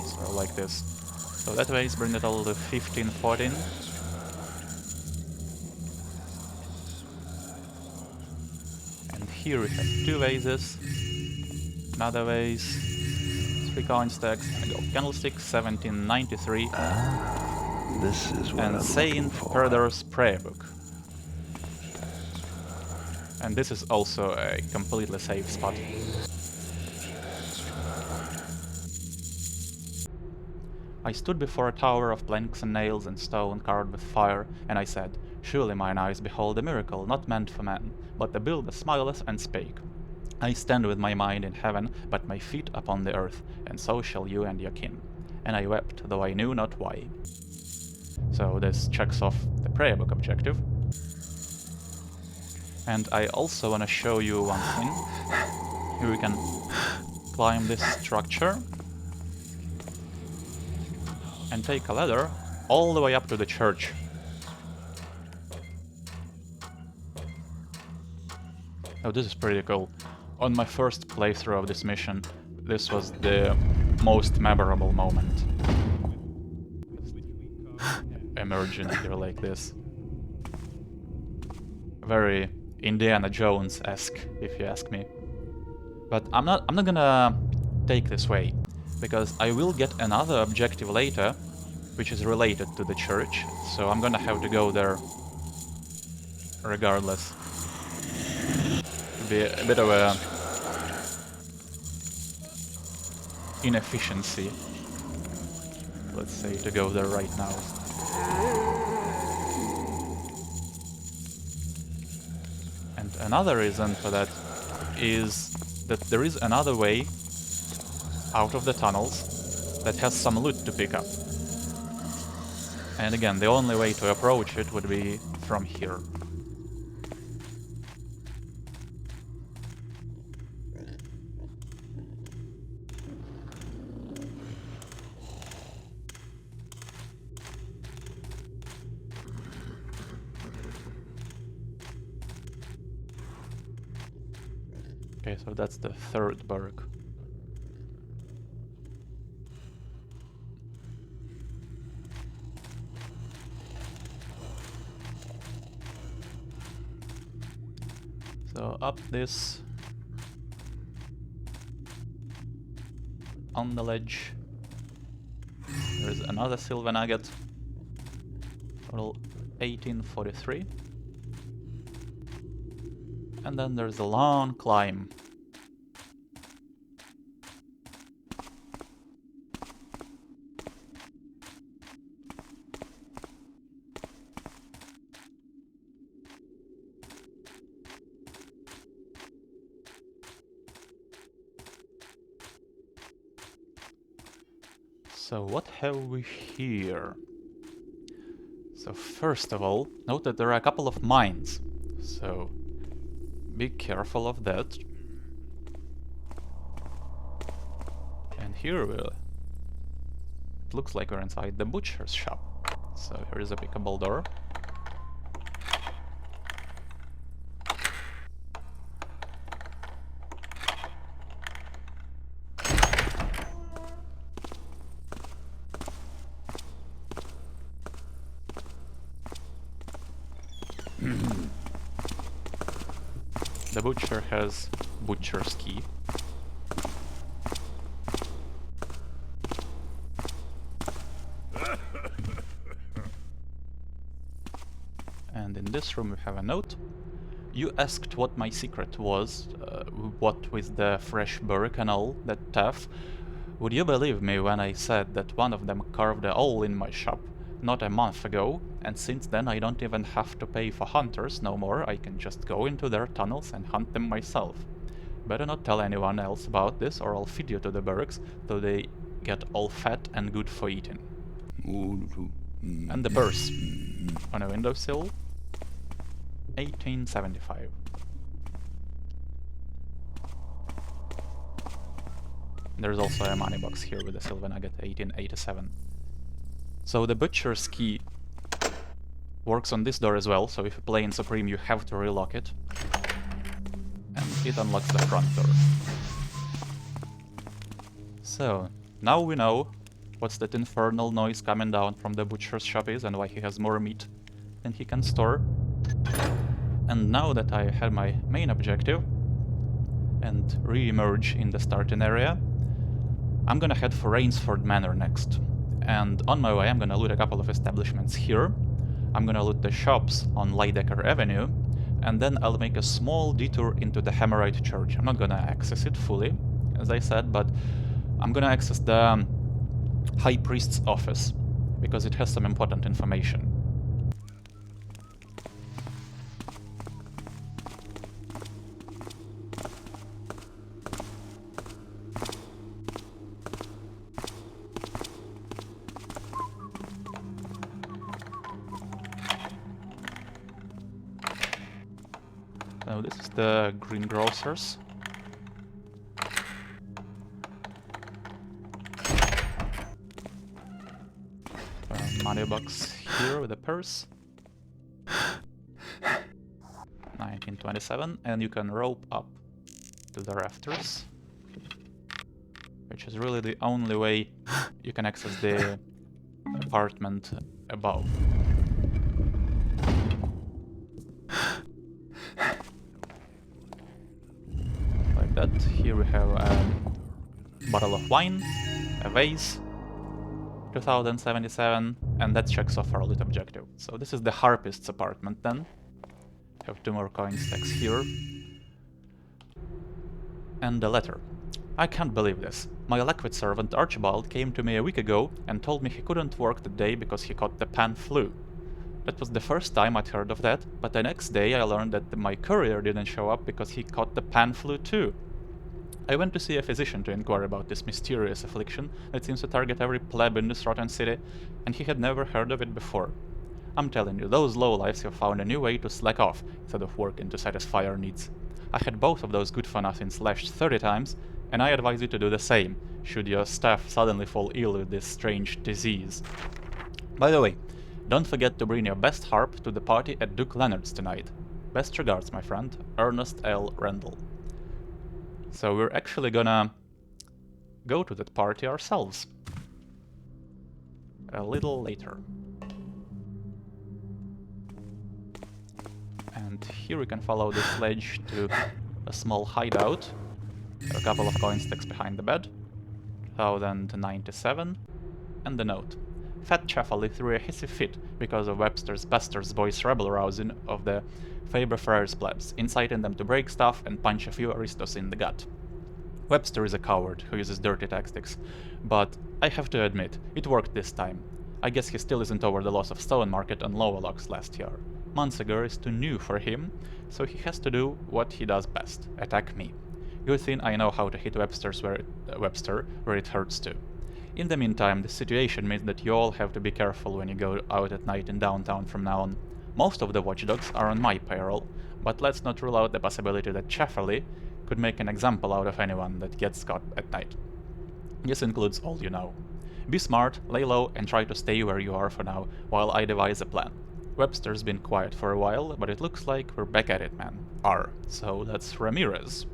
So like this. So that way is bring it all to 15, 14. And here we have 2 vases, another vase, 3 coin stacks, and a gold candlestick, 1793. This is what And I'm Saint looking for. Perder's prayer book. And this is also a completely safe spot. I stood before a tower of planks and nails and stone covered with fire, and I said, "Surely mine eyes behold a miracle not meant for man, but the builder smileth and spake. I stand with my mind in heaven, but my feet upon the earth, and so shall you and your kin." And I wept, though I knew not why. So this checks off the prayer book objective. And I also want to show you one thing. Here we can climb this structure and take a ladder all the way up to the church. Oh, this is pretty cool. On my first playthrough of this mission, this was the most memorable moment. Emerging here like this. Very Indiana Jones-esque, if you ask me. But I'm not gonna take this way, because I will get another objective later, which is related to the church, so I'm gonna have to go there regardless. It'd be a bit of a inefficiency, let's say, to go there right now. And another reason for that is that there is another way out of the tunnels that has some loot to pick up. And again, the only way to approach it would be from here. Okay, so that's the 3rd Burrick. So up this, on the ledge, there is another silver nugget, total 1843. And then there's a long climb. So what have we here? So first of all, note that there are a couple of mines. So be careful of that. And here it looks like we're inside the butcher's shop. So here is a pickable door. The butcher has butcher's key. And in this room we have a note. You asked what my secret was, what with the fresh Burrick and all, that tough. Would you believe me when I said that one of them carved a hole in my shop not a month ago, and since then I don't even have to pay for hunters no more, I can just go into their tunnels and hunt them myself. Better not tell anyone else about this or I'll feed you to the Burricks, so they get all fat and good for eating. And the purse on a windowsill, 1875. There's also a money box here with a silver nugget, 1887. So the butcher's key works on this door as well, so if you play in Supreme you have to relock it. And it unlocks the front door. So, now we know what's that infernal noise coming down from the butcher's shop is and why he has more meat than he can store. And now that I had my main objective and re-emerge in the starting area, I'm gonna head for Rainsford Manor next. And on my way I'm gonna loot a couple of establishments here. I'm gonna loot the shops on Lydecker Avenue, and then I'll make a small detour into the Hammerite Church. I'm not gonna access it fully, as I said, but I'm gonna access the High Priest's office, because it has some important information. So this is the greengrocer's. Money box here with a purse. 1927, and you can rope up to the rafters, which is really the only way you can access the apartment above. Like that. Here we have a bottle of wine, a vase, 2077, and that checks off our loot objective. So this is the Harpist's apartment then. Have 2 more coin stacks here. And the letter. I can't believe this. My Lakwit servant Archibald came to me a week ago and told me he couldn't work the day because he caught the pan flu. That was the first time I'd heard of that, but the next day I learned that my courier didn't show up because he caught the pan flu too. I went to see a physician to inquire about this mysterious affliction that seems to target every pleb in this rotten city, and he had never heard of it before. I'm telling you, those lowlifes have found a new way to slack off instead of working to satisfy our needs. I had both of those good-for-nothings slashed 30 times, and I advise you to do the same, should your staff suddenly fall ill with this strange disease. By the way, don't forget to bring your best harp to the party at Duke Leonard's tonight. Best regards, my friend, Ernest L. Randall. So we're actually gonna go to that party ourselves. A little later. And here we can follow the sledge to a small hideout. A couple of coin stacks behind the bed. 1097. And the note. Fat Chaffley threw a hissy fit because of Webster's Buster's boys' rebel-rousing of the Faber Friars plebs, inciting them to break stuff and punch a few aristos in the gut. Webster is a coward who uses dirty tactics, but I have to admit, it worked this time. I guess he still isn't over the loss of Stone Market and Lowerlocks last year. Mansegur is too new for him, so he has to do what he does best, attack me. Good thing I know how to hit Webster where it hurts to. In the meantime, the situation means that you all have to be careful when you go out at night in downtown from now on. Most of the watchdogs are on my payroll, but let's not rule out the possibility that Chaffley could make an example out of anyone that gets caught at night. This includes all you know. Be smart, lay low, and try to stay where you are for now, while I devise a plan. Webster's been quiet for a while, but it looks like we're back at it, man. So that's Ramirez.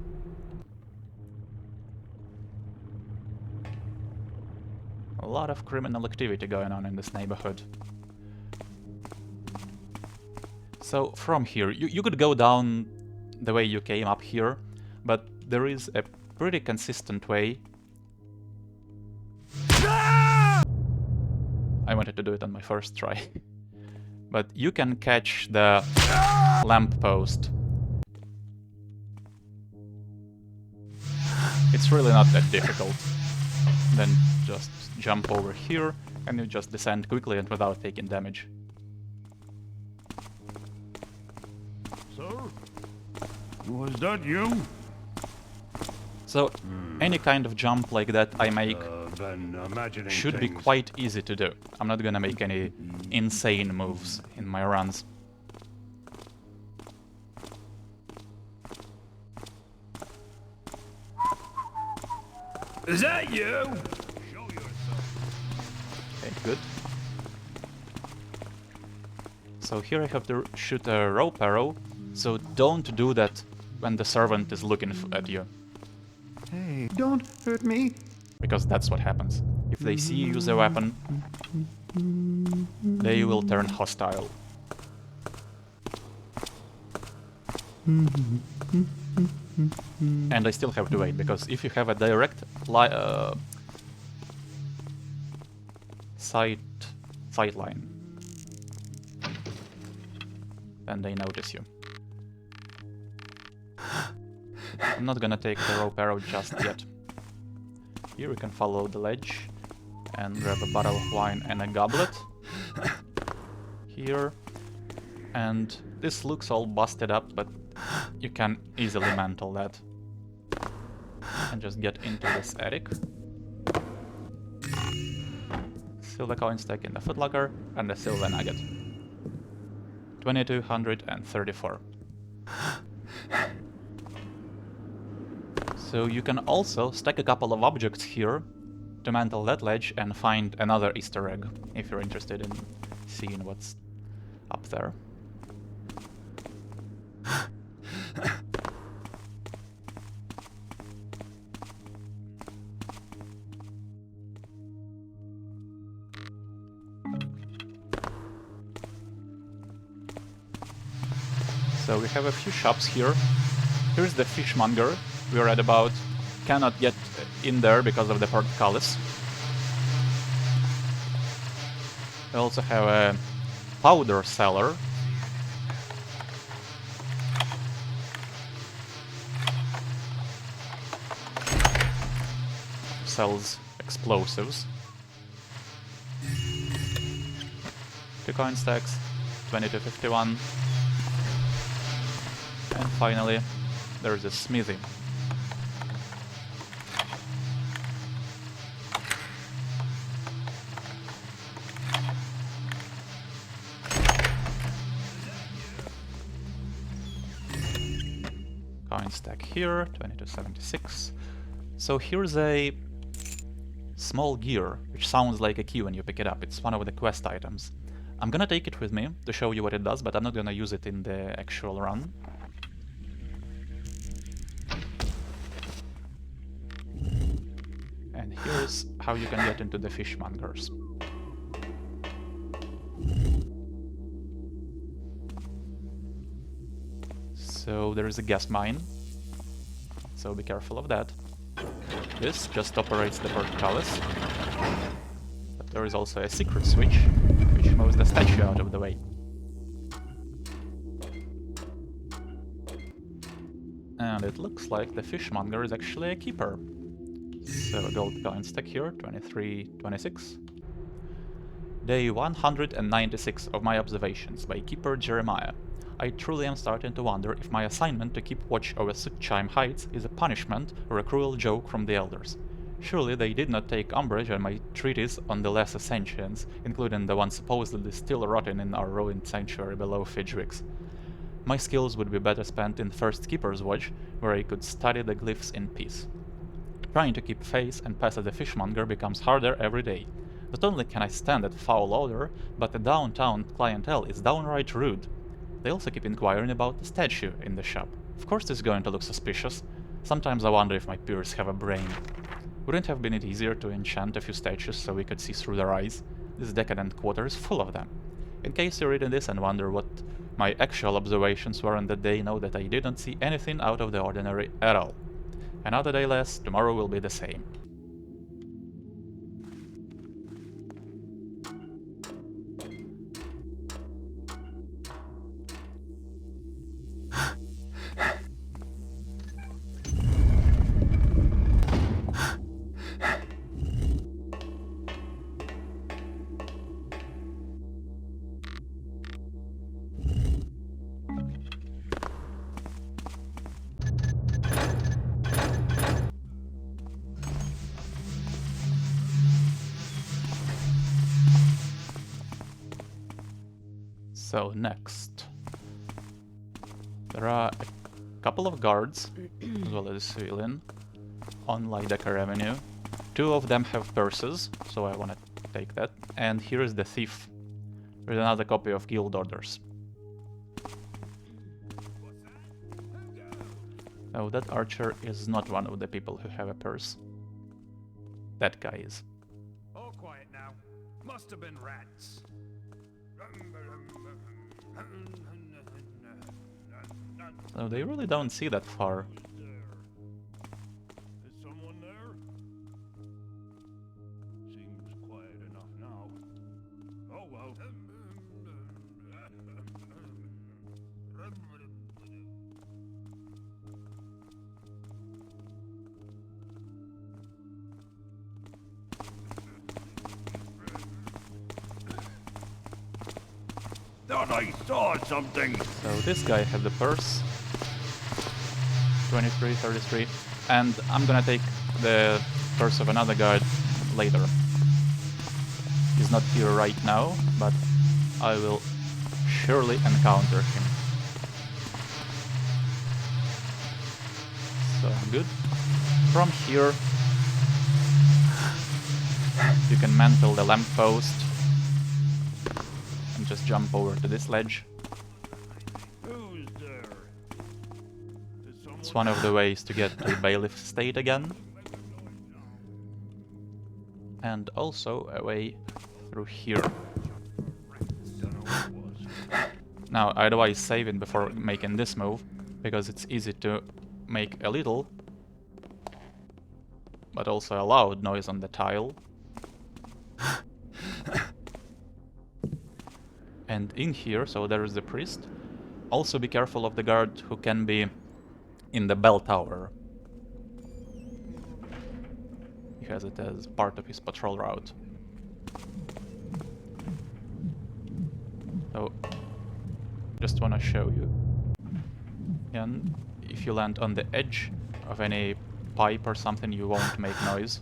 A lot of criminal activity going on in this neighborhood. So from here, you could go down the way you came up here, but there is a pretty consistent way. I wanted to do it on my first try. But you can catch the lamppost. It's really not that difficult. Then just jump over here, and you just descend quickly and without taking damage. Sir? Was that you? So, any kind of jump like that I make Been imagining should be things. quite easy to do. I'm not gonna make any insane moves in my runs. Is that you? Show yourself. Okay, good. So here I have to shoot a rope arrow, so don't do that when the servant is looking at you, Hey, don't hurt me. because that's what happens. If they see you use a weapon, they will turn hostile. And I still have to wait, because if you have a direct sight line, then they notice you. I'm not gonna take the rope arrow just yet. Here we can follow the ledge and grab a bottle of wine and a goblet. Here. And this looks all busted up, but you can easily mantle that. And just get into this attic. Silver coin stack in the footlocker and a silver nugget. 2234. So you can also stack a couple of objects here to mantle that ledge and find another Easter egg, if you're interested in seeing what's up there. So we have a few shops here. Here's the fishmonger we read about. Cannot get in there because of the portcullis. We also have a powder seller. Sells explosives. 2 coin stacks, 2251. And finally, there's a smithy. Coin stack here, 2276. So here's a small gear, which sounds like a key when you pick it up. It's one of the quest items. I'm gonna take it with me to show you what it does, but I'm not gonna use it in the actual run. And here's how you can get into the fishmongers. So there is a gas mine, so be careful of that. This just operates the portcullis, but there is also a secret switch, which moves the statue out of the way. And it looks like the fishmonger is actually a keeper. So a gold coin stack here, 2326. Day 196 of my observations by Keeper Jeremiah. I truly am starting to wonder if my assignment to keep watch over Sukchime Heights is a punishment or a cruel joke from the elders. Surely they did not take umbrage on my treatise on the lesser sentients, including the one supposedly still rotting in our ruined sanctuary below Fidgwix. My skills would be better spent in First Keeper's Watch, where I could study the glyphs in peace. Trying to keep face and pass as a fishmonger becomes harder every day. Not only can I stand that foul odor, but the downtown clientele is downright rude. They also keep inquiring about the statue in the shop. Of course it's going to look suspicious. Sometimes I wonder if my peers have a brain. Wouldn't it have been easier to enchant a few statues so we could see through their eyes? This decadent quarter is full of them. In case you're reading this and wonder what my actual observations were on that day, know that I didn't see anything out of the ordinary at all. Another day less, tomorrow will be the same. So next, there are a couple of guards, as well as a civilian, on Lydecker Avenue. Two of them have purses, so I want to take that. And here is the thief, with another copy of Guild Orders. Oh, that archer is not one of the people who have a purse. That guy is. All quiet now. Must have been rats. So they really don't see that far. Is someone there? Seems quiet enough now. Oh well. Thought I saw something. So this guy had the purse. 23, 33. And I'm gonna take the purse of another guard later. He's not here right now, but I will surely encounter him. So I'm good. From here, you can mantle the lamppost and just jump over to this ledge. Who's there? Is someone It's one of the ways to get to Bailiff State again. And also a way through here. Now, I'd advise saving before making this move, because it's easy to make a little, but also a loud noise on the tile. And in here, so there is the priest. Also be careful of the guard who can be in the bell tower. He has it as part of his patrol route. So, just wanna show you. And if you land on the edge of any pipe or something, you won't make noise.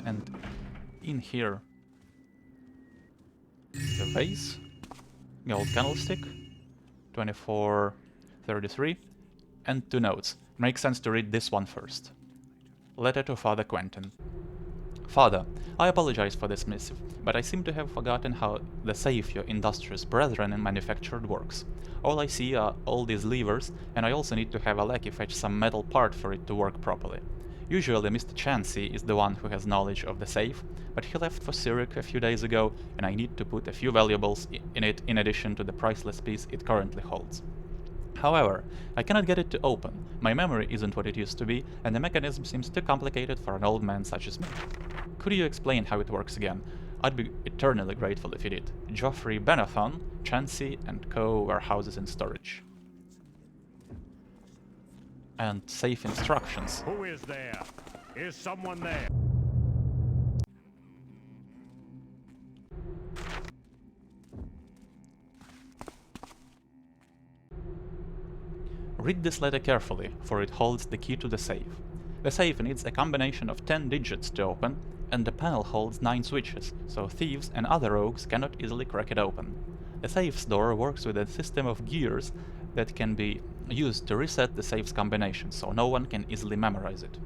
And in here, the vase, gold candlestick, 2433, and 2 notes. Makes sense to read this one first. Letter to Father Quentin. Father, I apologize for this missive, but I seem to have forgotten how the safe your industrious brethren manufactured works. All I see are all these levers, and I also need to have a lackey fetch some metal part for it to work properly. Usually Mr. Chansey is the one who has knowledge of the safe, but he left for Burrick a few days ago, and I need to put a few valuables in it in addition to the priceless piece it currently holds. However, I cannot get it to open, my memory isn't what it used to be, and the mechanism seems too complicated for an old man such as me. Could you explain how it works again? I'd be eternally grateful if you did. Geoffrey Benathon, Chansey & Co. Warehouses and Storage. And safe instructions. Who is there? Is someone there? Read this letter carefully, for it holds the key to the safe. The safe needs a combination of 10 digits to open, and the panel holds 9 switches, so thieves and other rogues cannot easily crack it open. The safe's door works with a system of gears that can be used to reset the safe's combination, so no one can easily memorize it.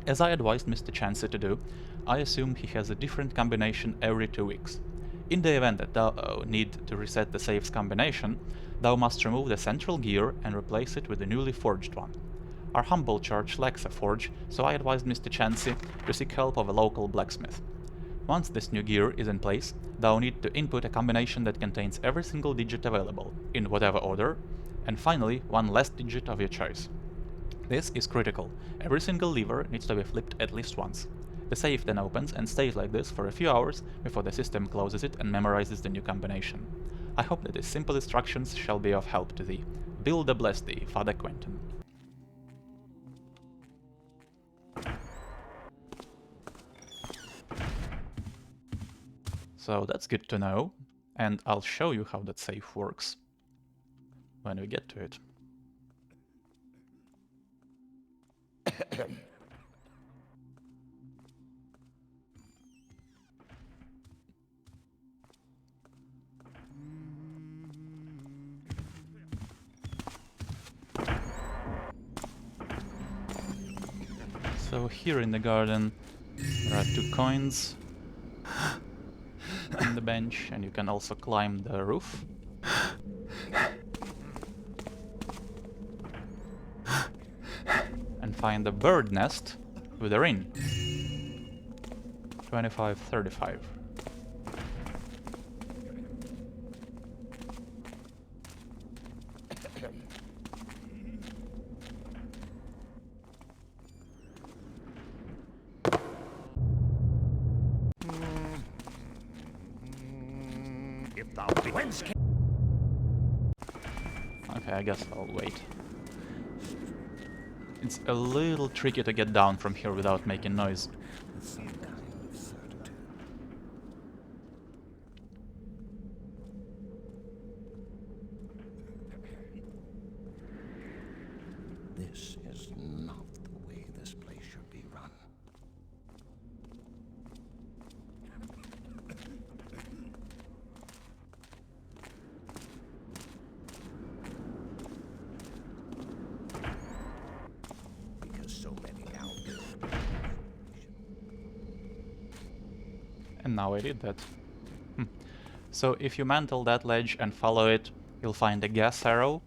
As I advised Mr. Chansey to do, I assume he has a different combination every 2 weeks. In the event that thou need to reset the safe's combination, thou must remove the central gear and replace it with a newly forged one. Our humble church lacks a forge, so I advised Mr. Chansey to seek help of a local blacksmith. Once this new gear is in place, thou need to input a combination that contains every single digit available, in whatever order, and finally one last digit of your choice. This is critical. Every single lever needs to be flipped at least once. The safe then opens and stays like this for a few hours before the system closes it and memorizes the new combination. I hope that these simple instructions shall be of help to thee. Builder bless thee, Father Quentin. So that's good to know, and I'll show you how that safe works when we get to it. So here in the garden there are 2 coins on the bench, and you can also climb the roof. And find the bird nest with a ring. 25-35. Okay, I guess I'll wait. It's a little tricky to get down from here without making noise. This is not the way this place should be run. And now I did that. So if you mantle that ledge and follow it, you'll find a gas arrow.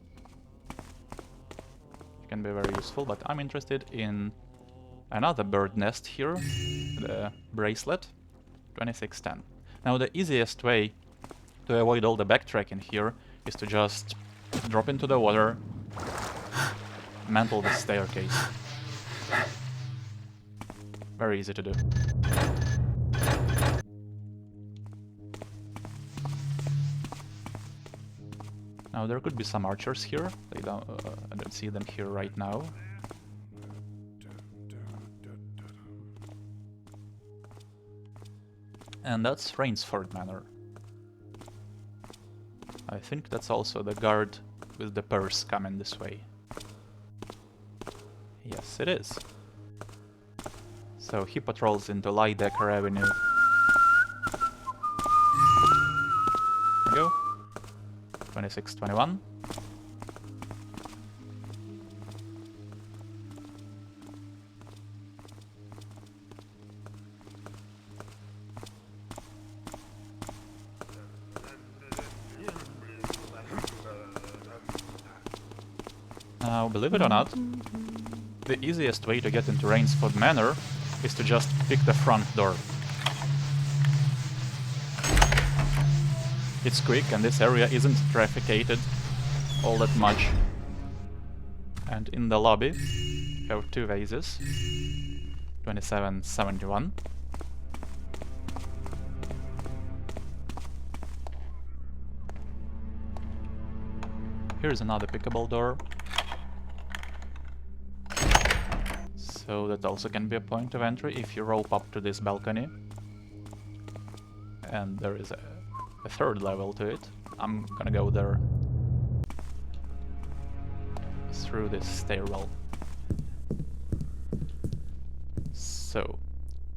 It can be very useful, but I'm interested in another bird nest here, the bracelet, 2610. Now the easiest way to avoid all the backtracking here is to just drop into the water, mantle the staircase. Very easy to do. Now there could be some archers here. I don't see them here right now. And that's Rainsford Manor. I think that's also the guard with the purse coming this way. Yes, it is. So he patrols into Lydecker Avenue. There we go. 2621. Now, believe it or not, the easiest way to get into Rainsford Manor is to just pick the front door. It's quick and this area isn't trafficated all that much. And in the lobby, you have 2 vases, 2771. Here's another pickable door. So that also can be a point of entry if you rope up to this balcony. And there is a 3rd level to it. I'm gonna go there through this stairwell. So,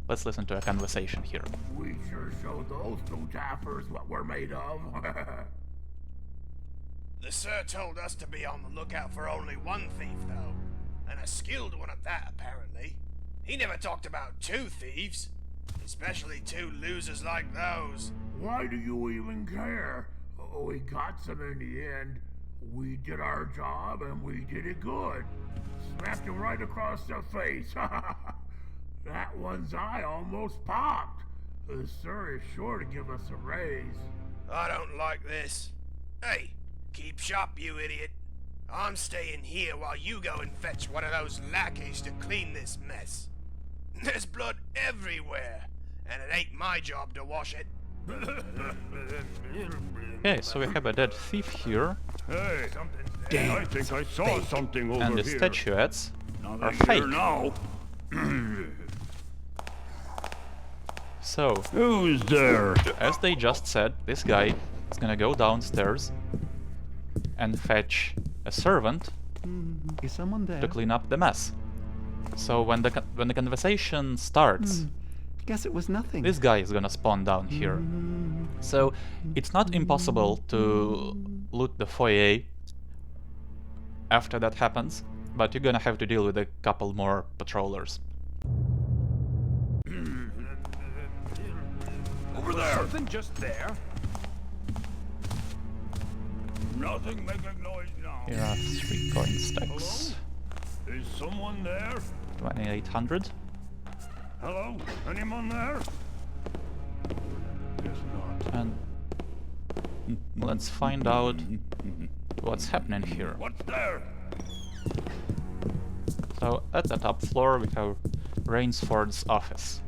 let's listen to a conversation here. We sure showed those 2 taffers what we're made of. The sir told us to be on the lookout for only 1 thief, though. And a skilled one at that, apparently. He never talked about 2 thieves. Especially 2 losers like those. Why do you even care? We got some in the end. We did our job and we did it good. Slapped him right across the face. That one's eye almost popped. The sir is sure to give us a raise. I don't like this. Hey, keep sharp, you idiot. I'm staying here while you go and fetch one of those lackeys to clean this mess. There's blood everywhere, and it ain't my job to wash it. Okay, so we have a dead thief here, Hey, I think I saw something over and the here. statuettes Not are here fake. now. So, Who's there? as they just said, this guy is gonna go downstairs and fetch a servant Is someone there? to clean up the mess. So when the conversation starts, Guess it was nothing. this guy is gonna spawn down here. So it's not impossible to loot the foyer after that happens, but you're gonna have to deal with a couple more patrollers. Over there. Something just there. Nothing making noise now. Here are 3 coin stacks. Is someone there? 2800. Hello? Anyone there? Guess not. And let's find out what's happening here. What's there? So at the top floor we have Rainsford's office.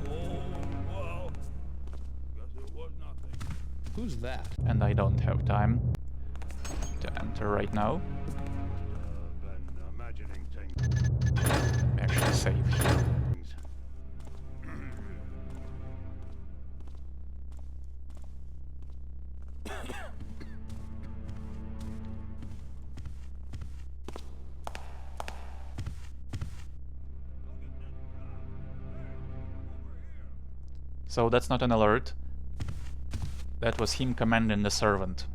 Oh, well. Guess it was nothing. Who's that? And I don't have time to enter right now. Been imagining things. Actually save here. So that's not an alert. That was him commanding the servant.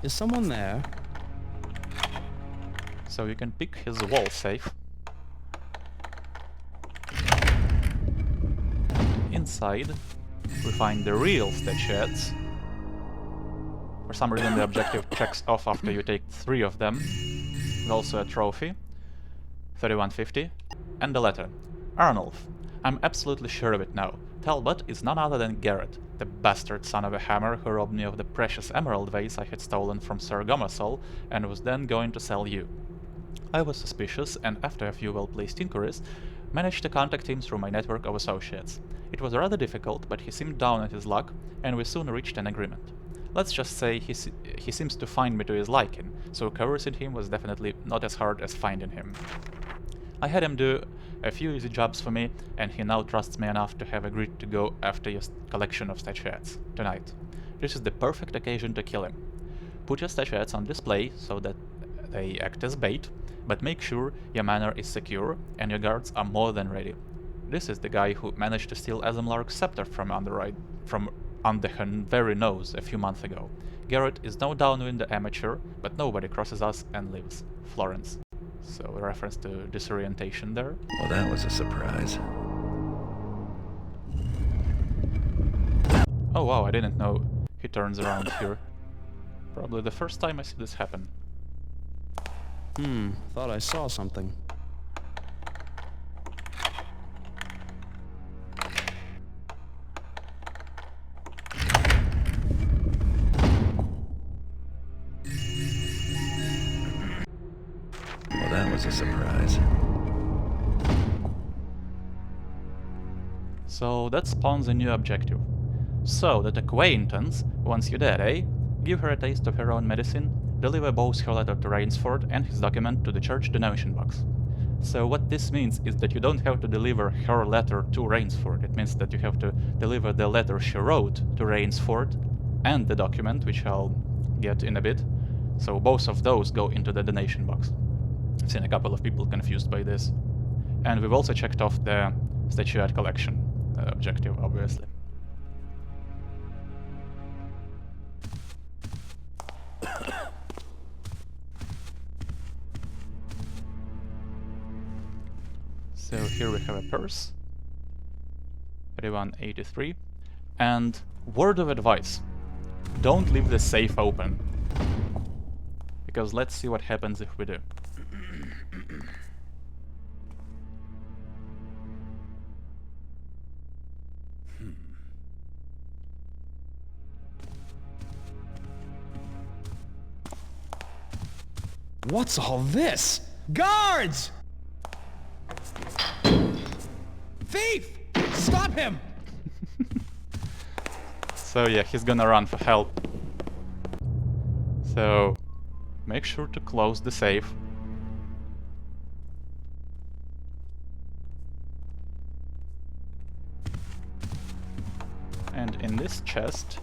Is someone there? So you can pick his wall safe. Inside we find the real statuettes. For some reason the objective checks off after you take 3 of them. And also a trophy, 3150, and a letter. Arnulf, I'm absolutely sure of it now. Talbot is none other than Garrett, the bastard son of a hammer who robbed me of the precious emerald vase I had stolen from Sir Gomersall and was then going to sell you. I was suspicious, and after a few well-placed inquiries, managed to contact him through my network of associates. It was rather difficult, but he seemed down on his luck, and we soon reached an agreement. Let's just say he seems to find me to his liking, so coercing him was definitely not as hard as finding him. I had him do a few easy jobs for me, and he now trusts me enough to have agreed to go after your collection of statuettes tonight. This is the perfect occasion to kill him. Put your statuettes on display so that they act as bait, but make sure your manor is secure and your guards are more than ready. This is the guy who managed to steal Asimlar's scepter from under her very nose a few months ago. Garrett is no downwind amateur, but nobody crosses us and lives. Florence. So a reference to disorientation there. Well, that was a surprise. Oh wow, I didn't know he turns around here. Probably the first time I see this happen. Thought I saw something. Well, that was a surprise. So that spawns a new objective. So that acquaintance wants you dead, eh? Give her a taste of her own medicine, deliver both her letter to Rainsford and his document to the church donation box. So what this means is that you don't have to deliver her letter to Rainsford. It means that you have to deliver the letter she wrote to Rainsford and the document, which I'll get in a bit. So both of those go into the donation box. I've seen a couple of people confused by this. And we've also checked off the statuette collection objective, obviously. So here we have a purse, 3183, and word of advice, don't leave the safe open, because let's see what happens if we do. What's all this? Guards! Thief! Stop him! So yeah, he's gonna run for help. So make sure to close the safe. And in this chest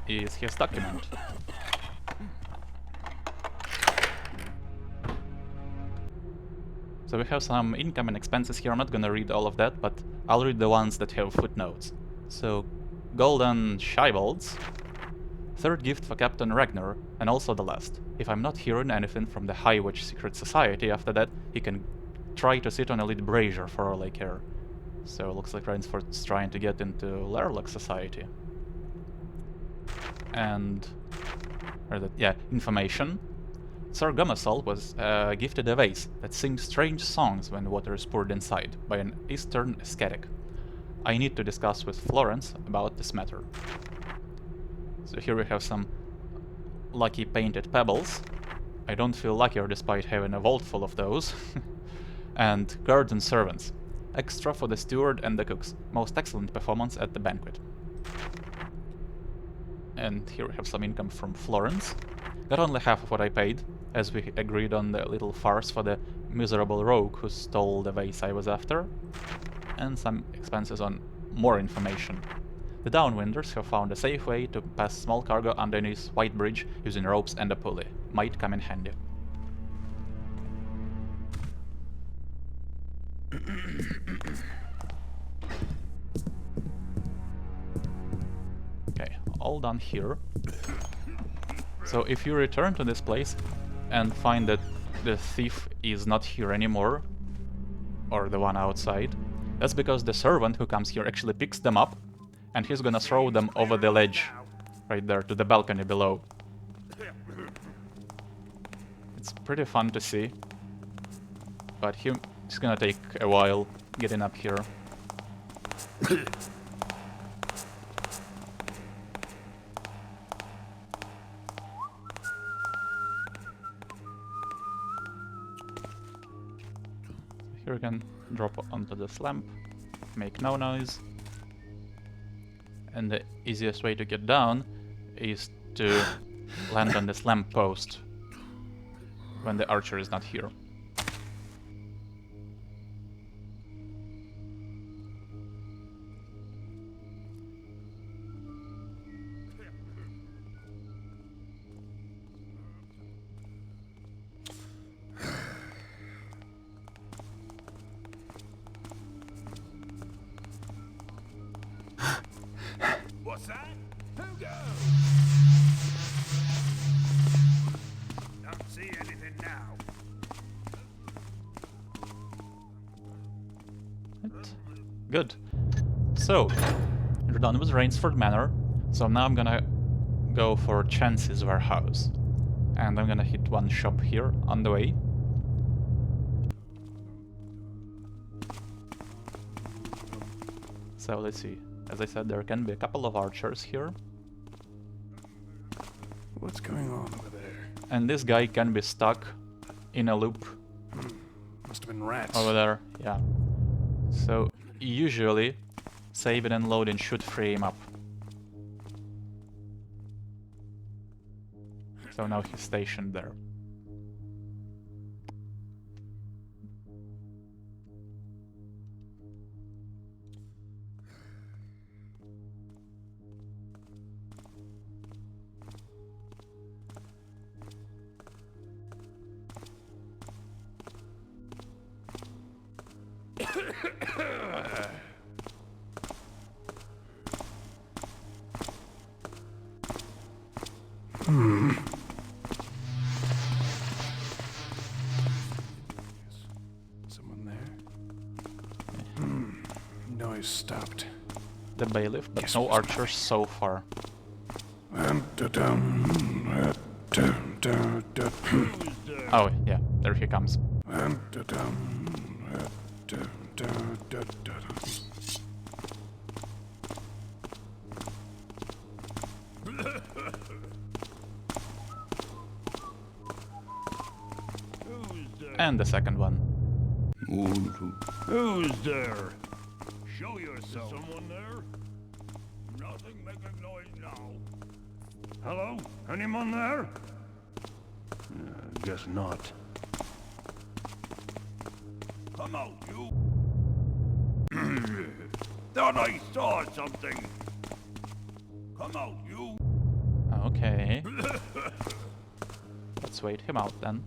is his document. So we have some income and expenses here. I'm not gonna read all of that, but I'll read the ones that have footnotes. So, golden shibolds, third gift for Captain Ragnar, and also the last. If I'm not hearing anything from the High Witch Secret Society after that, he can try to sit on Elite Brazier for all I care. So looks like Rainsford's trying to get into Lerlock Society. And... information. Sir Gomasol was gifted a vase that sings strange songs when water is poured inside by an Eastern ascetic. I need to discuss with Florence about this matter. So here we have some lucky painted pebbles. I don't feel luckier despite having a vault full of those. And guards and servants. Extra for the steward and the cooks. Most excellent performance at the banquet. And here we have some income from Florence. Got only half of what I paid, as we agreed on the little farce for the miserable rogue who stole the vase I was after. And some expenses on more information. The Downwinders have found a safe way to pass small cargo underneath White Bridge using ropes and a pulley. Might come in handy. Okay, all done here. So if you return to this place and find that the thief is not here anymore, or the one outside, that's because the servant who comes here actually picks them up, and he's gonna throw them over the ledge, right there, to the balcony below. It's pretty fun to see, but it's gonna take a while getting up here. Here we can drop onto this lamp, make no noise. And the easiest way to get down is to land on this lamp post when the archer is not here. What's that? Who goes? Don't see anything now. Good. So, we're done with Rainsford Manor. So now I'm gonna go for Chance's warehouse. And I'm gonna hit one shop here on the way. So let's see. As I said, there can be a couple of archers here. What's going on over there? And this guy can be stuck in a loop. Must have been rats. Over there, yeah. So, usually, saving and loading should free him up. So now he's stationed there. Someone there? Noise stopped. The bailiff, but no archers so far. And down. Oh, yeah, there he comes. And the second one. Who's there? Show yourself. Is someone there? Nothing making noise now. Hello? Anyone there? Guess not. Come out, you! Thought I saw something! Come out, you! Okay. Let's wait him out then.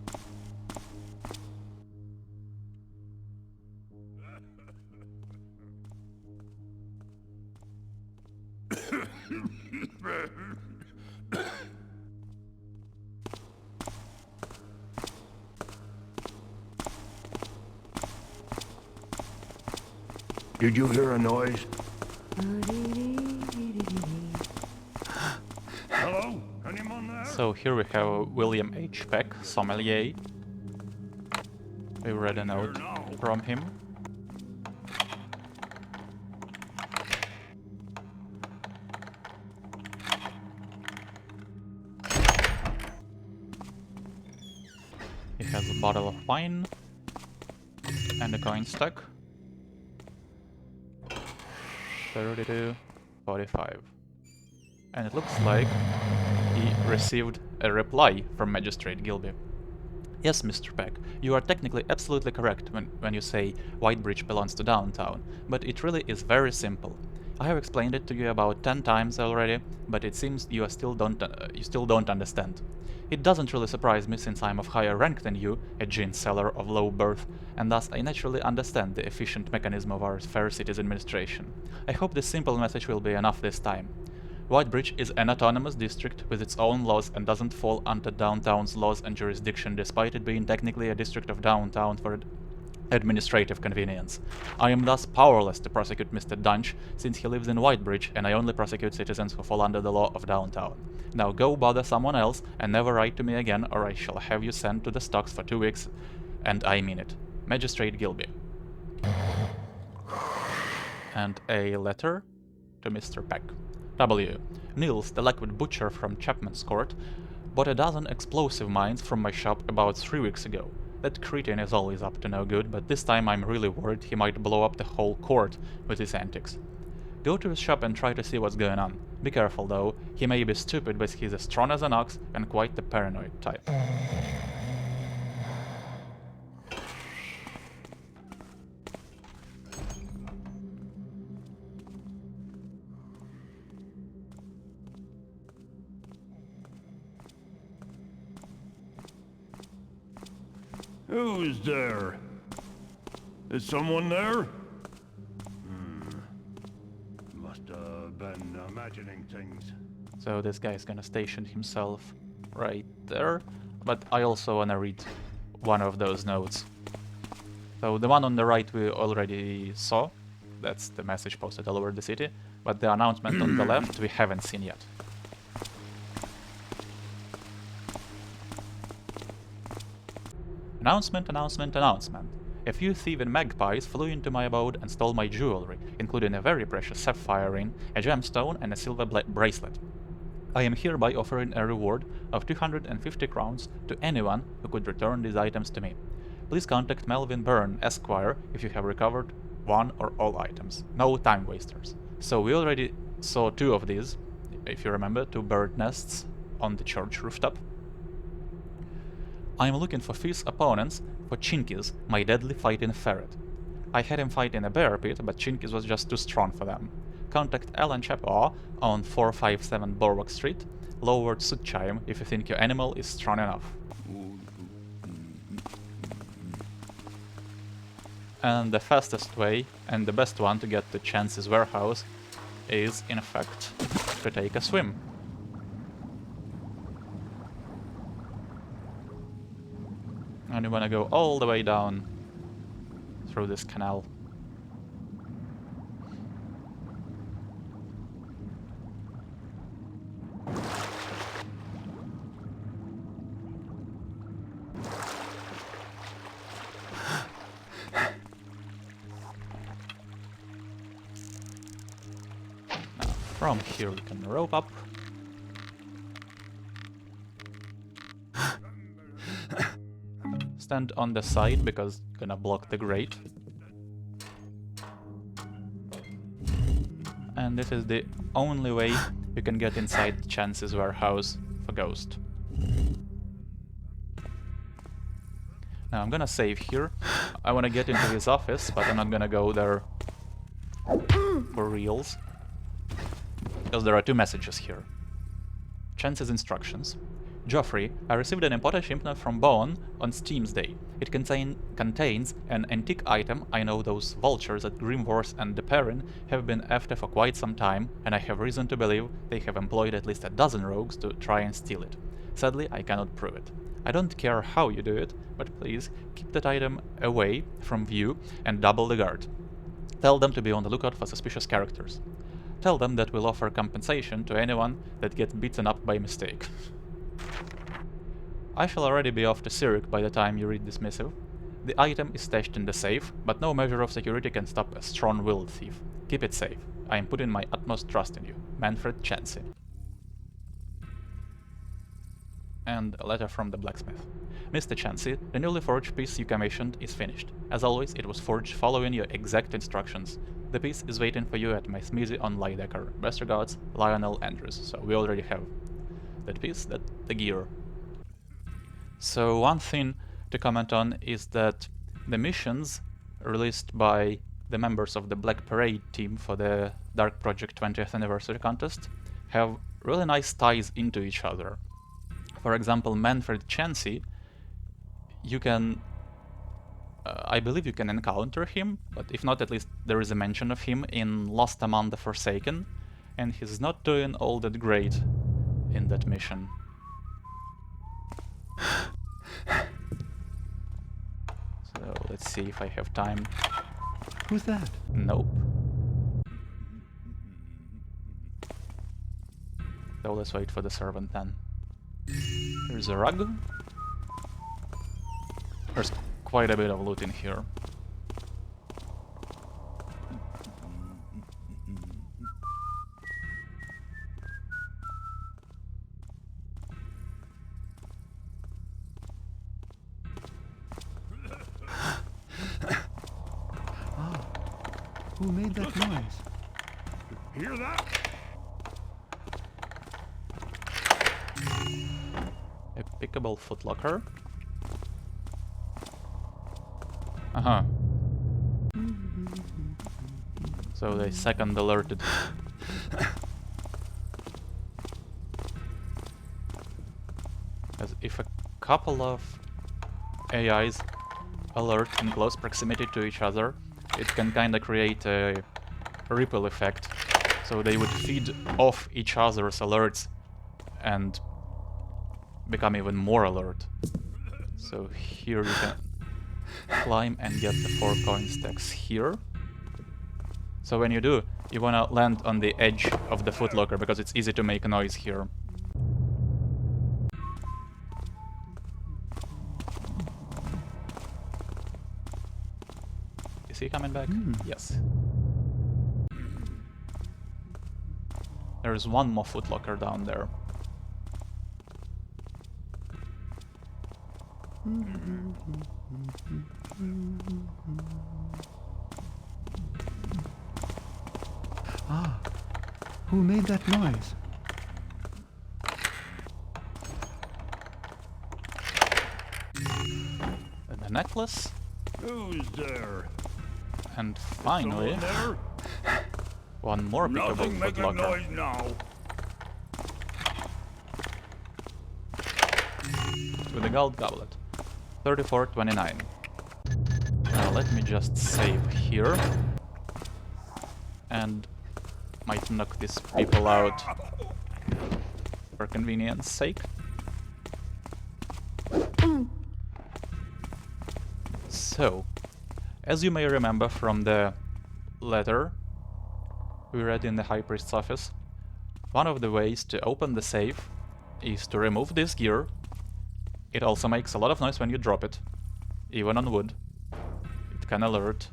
Did you hear a noise? Hello? Anyone there? So here we have William H. Peck, sommelier. We read a note from him. He has a bottle of wine and a coin stack. 32, 45. And it looks like he received a reply from Magistrate Gilby. Yes, Mr. Peck, you are technically absolutely correct when you say Whitebridge belongs to downtown, but it really is very simple. I have explained it to you about 10 times already, but it seems you still don't understand. It doesn't really surprise me since I'm of higher rank than you, a gin seller of low birth, and thus I naturally understand the efficient mechanism of our fair city's administration. I hope this simple message will be enough this time. Whitebridge is an autonomous district with its own laws and doesn't fall under downtown's laws and jurisdiction despite it being technically a district of downtown for administrative convenience. I am thus powerless to prosecute Mr. Dunch since he lives in Whitebridge and I only prosecute citizens who fall under the law of downtown. Now go bother someone else and never write to me again or I shall have you sent to the stocks for 2 weeks, and I mean it. Magistrate Gilby. And a letter to Mr. Peck. W. Nils, the liquid butcher from Chapman's Court, bought a dozen explosive mines from my shop about 3 weeks ago. That cretin is always up to no good, but this time I'm really worried he might blow up the whole court with his antics. Go to his shop and try to see what's going on. Be careful though, he may be stupid, but he's as strong as an ox and quite the paranoid type. Who's there? Is someone there? Must have been imagining things. So this guy's gonna station himself right there, but I also wanna read one of those notes. So the one on the right we already saw, that's the message posted all over the city, but the announcement on the left we haven't seen yet. Announcement, announcement, announcement. A few thieving magpies flew into my abode and stole my jewelry, including a very precious sapphire ring, a gemstone, and a silver bracelet. I am hereby offering a reward of 250 crowns to anyone who could return these items to me. Please contact Melvin Byrne, Esquire, if you have recovered one or all items. No time wasters. So we already saw 2 of these, if you remember, 2 bird nests on the church rooftop. I am looking for fierce opponents for Chinkies, my deadly fighting ferret. I had him fight in a bear pit, but Chinkies was just too strong for them. Contact Alan Chapeau on 457 Burrick Street, Lower Sutchime, if you think your animal is strong enough. And the fastest way, and the best one to get to Chance's warehouse, is, in fact, to take a swim. And you wanna go all the way down through this canal. From here we can rope up. Stand on the side because gonna block the grate. And this is the only way you can get inside Chance's warehouse for Ghost. Now I'm gonna save here. I wanna get into his office, but I'm not gonna go there for reals. Because there are two messages here. Chance's instructions. Geoffrey, I received an important shipment from Bowen on Steam's Day. It contains an antique item. I know those vultures at Grimworth and the Perrin have been after for quite some time, and I have reason to believe they have employed at least a dozen rogues to try and steal it. Sadly, I cannot prove it. I don't care how you do it, but please keep that item away from view and double the guard. Tell them to be on the lookout for suspicious characters. Tell them that we'll offer compensation to anyone that gets beaten up by mistake. I shall already be off to Zurich by the time you read this missive. The item is stashed in the safe, but no measure of security can stop a strong-willed thief. Keep it safe. I am putting my utmost trust in you. Manfred Chansey. And a letter from the blacksmith. Mr. Chansey, the newly forged piece you commissioned is finished. As always, it was forged following your exact instructions. The piece is waiting for you at my smithy on Lydecker. Best regards, Lionel Andrews. So we already have that piece, the gear. So one thing to comment on is that the missions released by the members of the Black Parade team for the Dark Project 20th Anniversary contest have really nice ties into each other. For example, Manfred Chansey, you can... I believe you can encounter him, but if not, at least there is a mention of him in Lost Among the Forsaken, and he's not doing all that great in that mission. So let's see if I have time. Who's that? Nope. So let's wait for the servant then. Here's a rug. There's quite a bit of loot in here. Who made that noise? Hear that? A pickable footlocker. Uh-huh. So they second alerted. As if a couple of AIs alert in close proximity to each other, it can kinda create a ripple effect. So they would feed off each other's alerts and become even more alert. So here you can climb and get the 4 coin stacks here. So when you do, you wanna land on the edge of the footlocker because it's easy to make a noise here. Is he coming back? Yes. There's one more footlocker down there. Ah, who made that noise? And the necklace. Who's there? And finally, Someone there? one more pickable Nothing make a footlocker. noise now. With the gold goblet. 34.29. Now let me just save here. And might knock these people out for convenience sake. So, as you may remember from the letter we read in the High Priest's office, one of the ways to open the safe is to remove this gear. It also makes a lot of noise when you drop it, even on wood. It can alert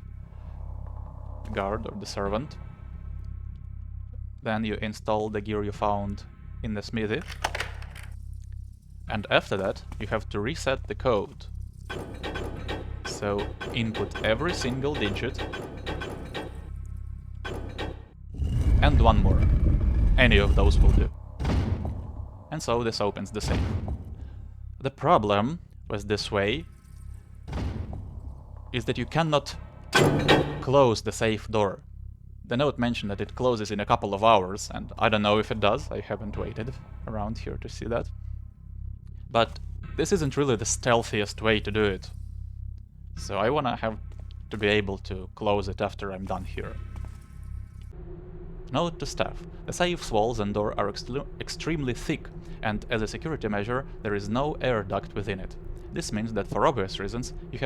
the guard or the servant. Then you install the gear you found in the smithy. And after that, you have to reset the code. So input every single digit. And one more. Any of those will do. And so this opens the safe. The problem with this way is that you cannot close the safe door. The note mentioned that it closes in a couple of hours, and I don't know if it does. I haven't waited around here to see that. But this isn't really the stealthiest way to do it. So I wanna have to be able to close it after I'm done here. Note to staff. The safe's walls and door are extremely thick, and as a security measure, there is no air duct within it. This means that for obvious reasons, you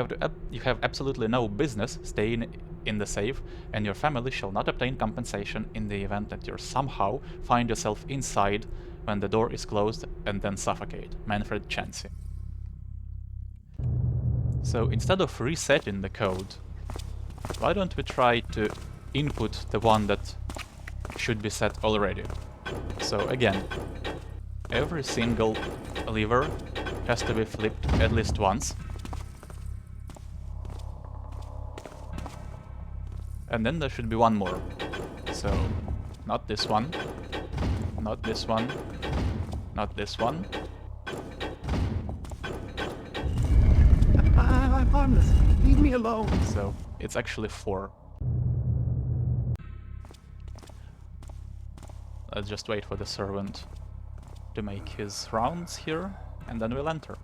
have absolutely no business staying in the safe, and your family shall not obtain compensation in the event that you somehow find yourself inside when the door is closed and then suffocate. Manfred Chansey. So instead of resetting the code, why don't we try to input the one that should be set already? So again, every single lever has to be flipped at least once. And then there should be one more. So, not this one, not this one, not this one. I'm harmless. Leave me alone. So, it's actually 4. Let's just wait for the servant to make his rounds here, and then we'll enter.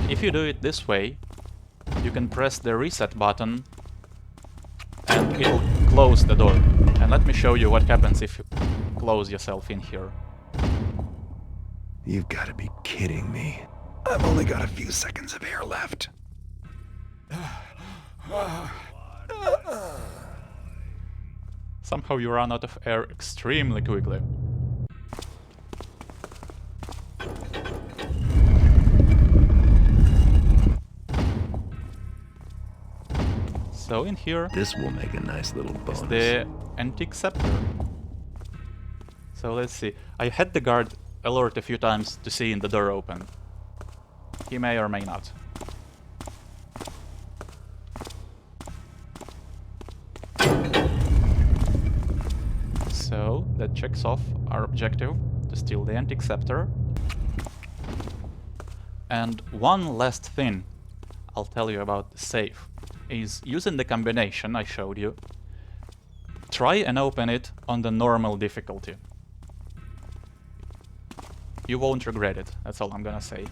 If you do it this way, you can press the reset button and it'll close the door. And let me show you what happens if you close yourself in here. You've got to be kidding me. I've only got a few seconds of air left. Somehow you run out of air extremely quickly. So in here, This will make a nice little bonus. is the antique scepter. So let's see. I had the guard alert a few times to see the door open. He may or may not. So that checks off our objective to steal the antique scepter. And one last thing I'll tell you about the safe is using the combination I showed you. Try and open it on the normal difficulty. You won't regret it, that's all I'm gonna say.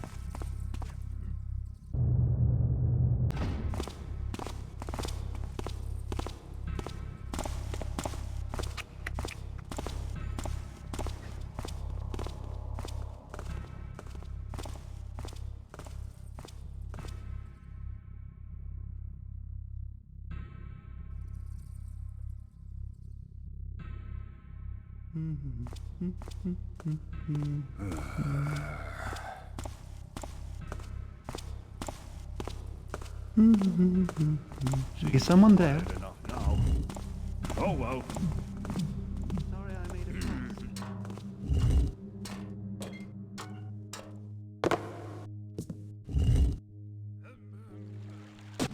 Is someone there? Enough now. Oh well. Sorry I made it.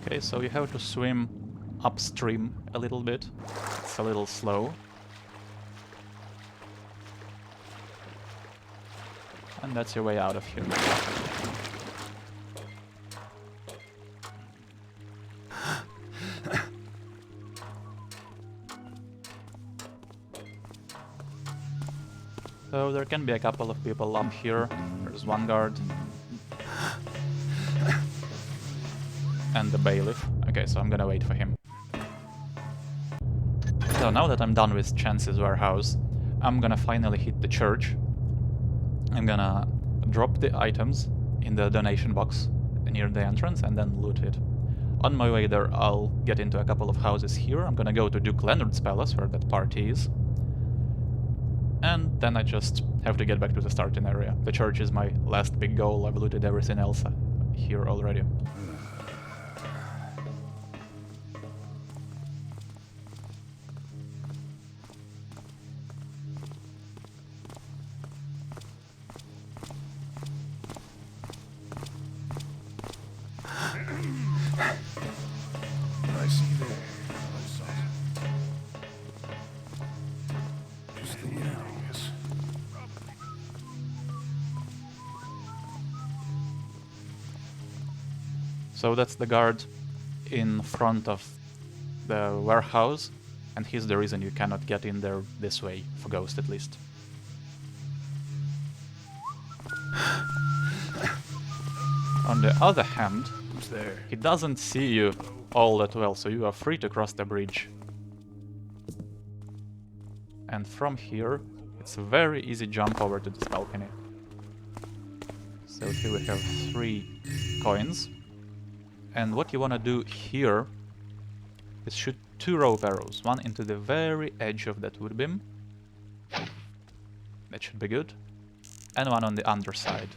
Okay, so you have to swim upstream a little bit. It's a little slow. And that's your way out of here. So there can be a couple of people up here. There's one guard. and the bailiff. Okay, so I'm gonna wait for him. So now that I'm done with Chance's warehouse, I'm gonna finally hit the church. I'm gonna drop the items in the donation box near the entrance and then loot it. On my way there, I'll get into a couple of houses here. I'm gonna go to Duke Leonard's palace, where that party is. And then I just have to get back to the starting area. The church is my last big goal. I've looted everything else here already. I see there. I saw it. Just the end, I guess. So that's the guard in front of the warehouse, and he's the reason you cannot get in there this way, for Ghost at least. On the other hand, Who's there? he doesn't see you all that well, so you are free to cross the bridge. And from here, it's a very easy jump over to this balcony. So here we have 3 coins. And what you want to do here is shoot 2 rope arrows, one into the very edge of that wood beam. That should be good. And one on the underside.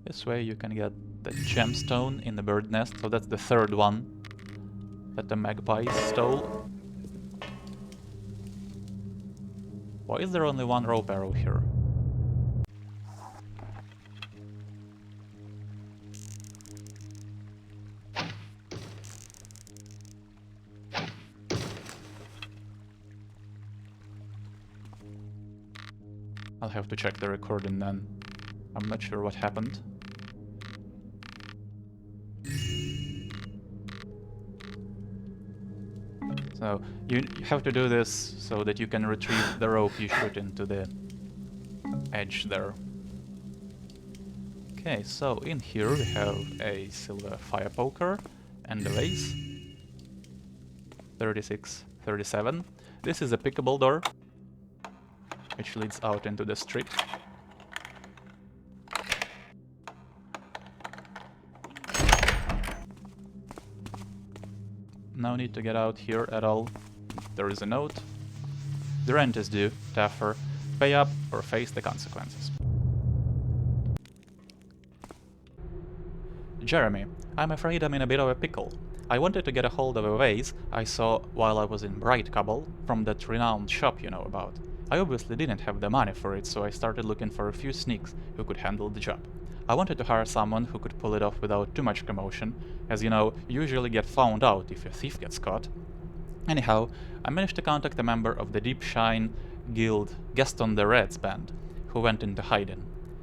This way you can get the gemstone in the bird nest, so that's the 3rd one that the magpie stole. Why is there only 1 rope arrow here? I'll have to check the recording then. I'm not sure what happened. So you have to do this so that you can retrieve the rope you shoot into the edge there. Okay, so in here we have a silver fire poker and a vase. 36, 37. This is a pickable door, which leads out into the street. No need to get out here at all. There is a note. The rent is due, therefore pay up or face the consequences. Jeremy, I'm afraid I'm in a bit of a pickle. I wanted to get a hold of a vase I saw while I was in Bright Cobble from that renowned shop you know about. I obviously didn't have the money for it, so I started looking for a few sneaks who could handle the job. I wanted to hire someone who could pull it off without too much commotion, as you know, you usually get found out if a thief gets caught. Anyhow, I managed to contact a member of the Deep Shine Guild Gaston the Red's band, who went into hiding.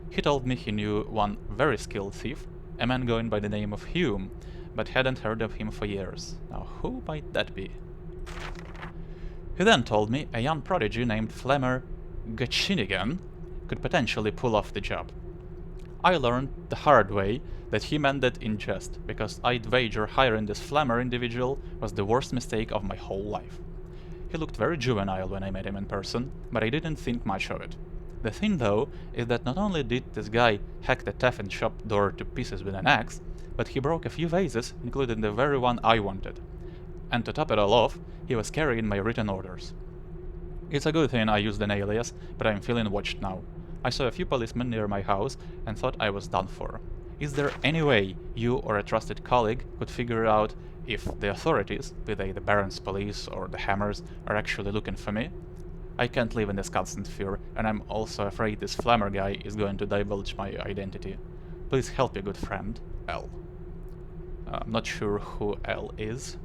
He told me he knew one very skilled thief, a man going by the name of Hume, but hadn't heard of him for years. Now, who might that be? He then told me a young prodigy named Flemmer Gachinigan could potentially pull off the job. I learned the hard way that he meant that in jest, because I'd wager hiring this Flemmer individual was the worst mistake of my whole life. He looked very juvenile when I met him in person, but I didn't think much of it. The thing though is that not only did this guy hack the taffin shop door to pieces with an axe, but he broke a few vases, including the very one I wanted. And to top it all off, he was carrying my written orders. It's a good thing I used an alias, but I'm feeling watched now. I saw a few policemen near my house and thought I was done for. Is there any way you or a trusted colleague could figure out if the authorities, be they the Baron's police or the Hammers, are actually looking for me? I can't live in this constant fear, and I'm also afraid this Flammer guy is going to divulge my identity. Please help your good friend, L. I'm not sure who L is.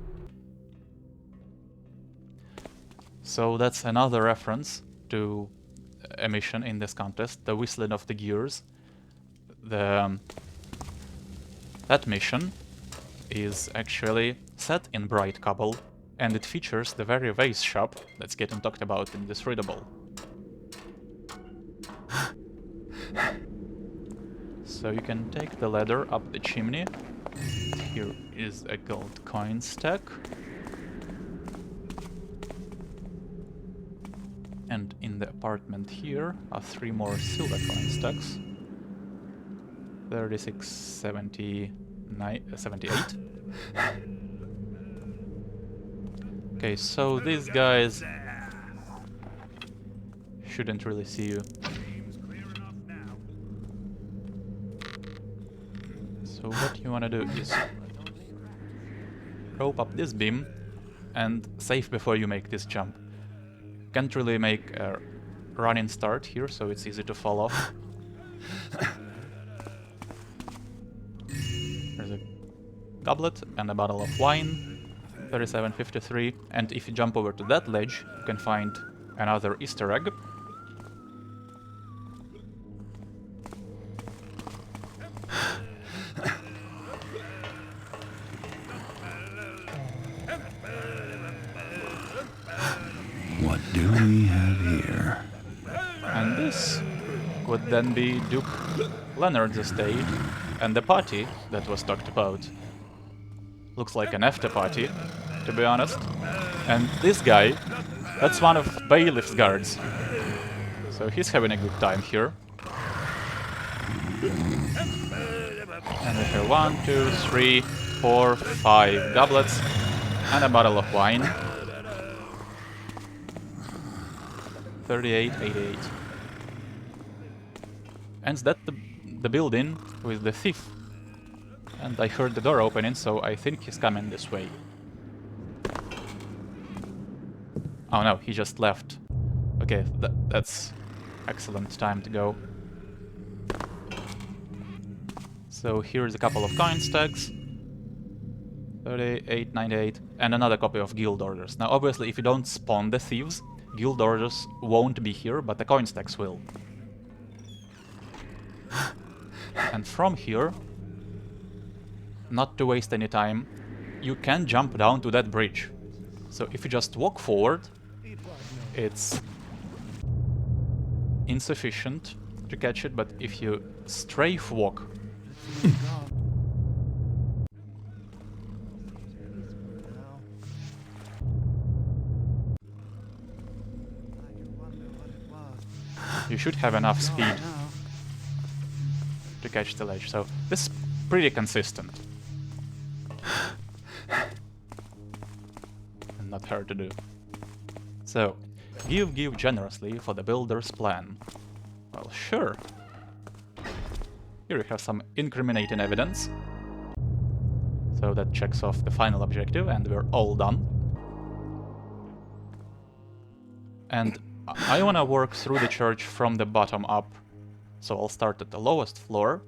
So that's another reference to a mission in this contest, the Whistling of the Gears. That mission is actually set in Bright Cobble, and it features the very vase shop that's getting talked about in this readable. So you can take the ladder up the chimney. Here is a gold coin stack. And in the apartment here are 3 more silver coin stacks. 36, 78. Okay, so these guys shouldn't really see you. So what you wanna do is rope up this beam and save before you make this jump. Can't really make a running start here, so it's easy to fall off. There's a goblet and a bottle of wine, 37.53, and if you jump over to that ledge, you can find another Easter egg. What do we have here? And this would then be Duke Leonard's estate and the party that was talked about. Looks like an after party, to be honest. And this guy, that's one of Bailiff's guards. So he's having a good time here. And we have 1, 2, 3, 4, 5 goblets and a bottle of wine. 38.88. And that's the building with the thief. And I heard the door opening, so I think he's coming this way. Oh no, he just left. Okay, that's excellent time to go. So here's a couple of coin stacks. 38.98, and another copy of guild orders. Now obviously if you don't spawn the thieves, guild orders won't be here, but the coin stacks will. And from here, not to waste any time, you can jump down to that bridge. So if you just walk forward, it's insufficient to catch it, but if you strafe walk, you should have enough speed to catch the ledge. So this is pretty consistent. And not hard to do. So, give generously for the builder's plan. Well, sure. Here we have some incriminating evidence. So that checks off the final objective and we're all done. And I wanna work through the church from the bottom up. So I'll start at the lowest floor.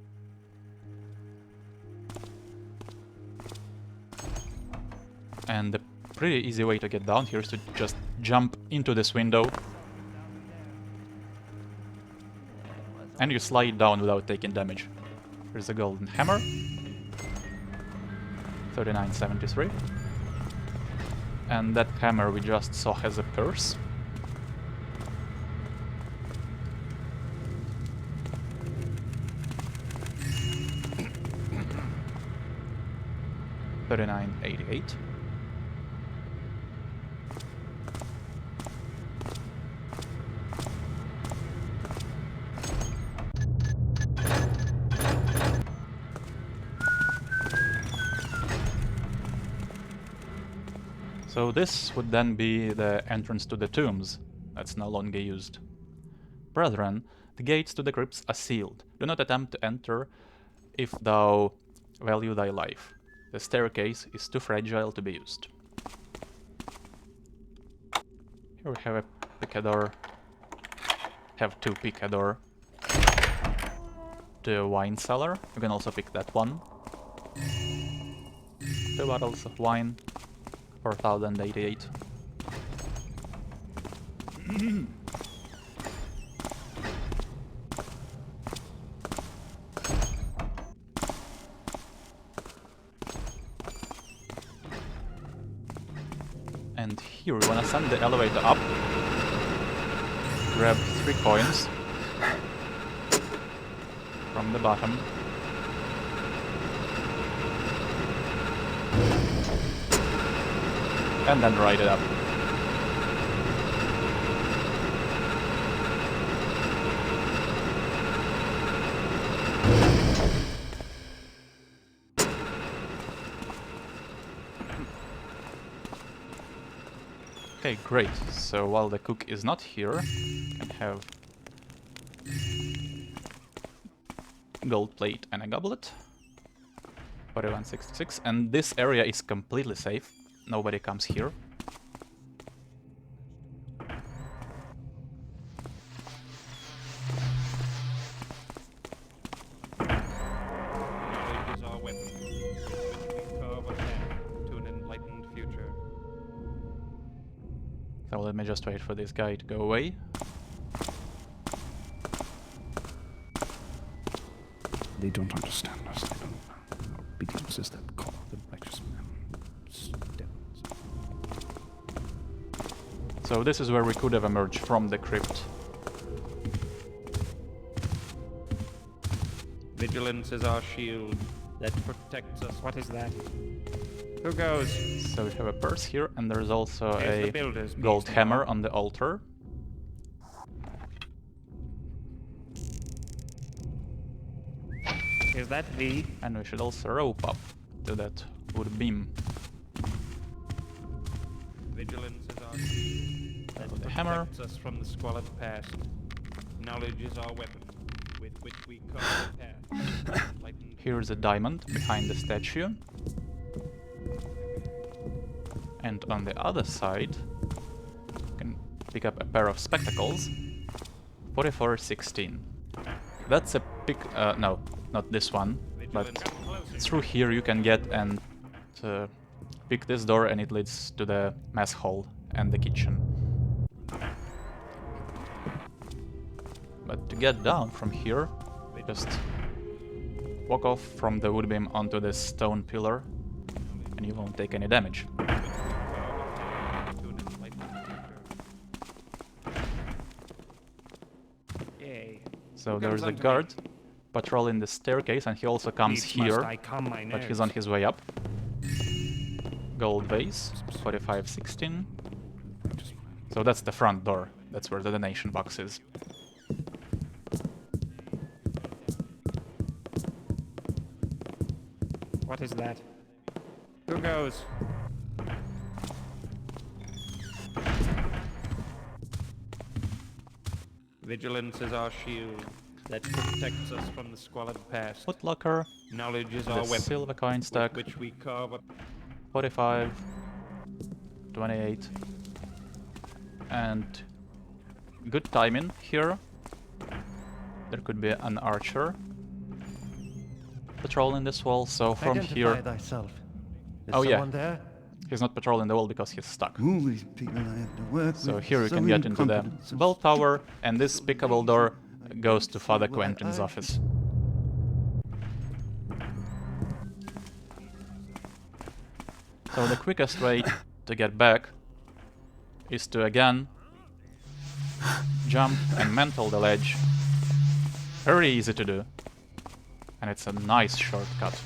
And the pretty easy way to get down here is to just jump into this window. And you slide down without taking damage. Here's a golden hammer. 39.73. And that hammer we just saw has a purse. $39.88. So this would then be the entrance to the tombs. That's no longer used. Brethren, the gates to the crypts are sealed. Do not attempt to enter if thou value thy life. The staircase is too fragile to be used. Here we have a picador. Have 2 picador. The wine cellar. You can also pick that one. 2 bottles of wine. 4,088. And here we wanna send the elevator up. Grab 3 coins from from the bottom. And then ride it up. Okay, great. So while the cook is not here, you can have gold plate and a goblet. 4166, and this area is completely safe. Nobody comes here. Knowledge is our weapon, which we carve a path to an enlightened future. So let me just wait for this guy to go away. They don't understand us. They don't know. Obedience is that call of the righteous man. So this is where we could have emerged from the crypt. Vigilance is our shield that protects us. What is that? Who goes? So we have a purse here, and there's also Here's the a builder's gold piece hammer now. on the altar. Is that V? And we should also rope up to that wood beam. Vigilance is our shield that the hammer. protects us from the squalid past. Knowledge is our weapon, with which we carve a path to an enlightened Here's a diamond behind the statue. And on the other side, you can pick up a pair of spectacles. 4416. That's a pick... no, not this one. But through here you can get and pick this door, and it leads to the mess hall and the kitchen. But to get down from here, just walk off from the wood beam onto this stone pillar, and you won't take any damage. Yay. So there's a guard patrolling the staircase, and he also comes here, but he's on his way up. Gold vase, 4516. So that's the front door. That's where the donation box is. What is that? Who goes? Vigilance is our shield that protects us from the squalid past. Footlocker, Knowledge is the our weapon, silver coin stack, with which we carve a 45, 28, and good timing here. There could be an archer patrolling this wall, so from Identify here... thyself. Is Oh yeah, someone there? he's not patrolling the wall because he's stuck. Ooh, these people I have to work So with, here you so can get into the incompetent, so bell stupid. tower, and this pickable door goes to Father Well, Quentin's I- office. So the quickest way to get back is to again jump and mantle the ledge. Very easy to do. And it's a nice shortcut.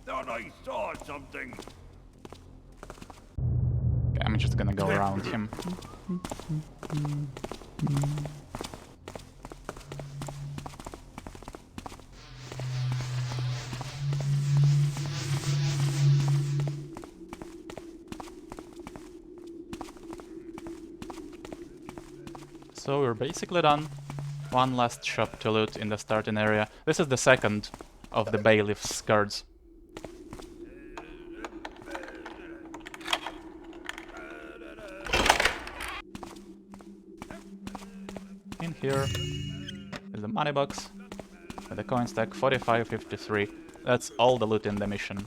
Thought I saw something. Okay, I'm just gonna go around him. So we're basically done. One last shop to loot in the starting area. This is the second of the bailiff's guards. In here is the money box with the coin stack 4553. That's all the loot in the mission.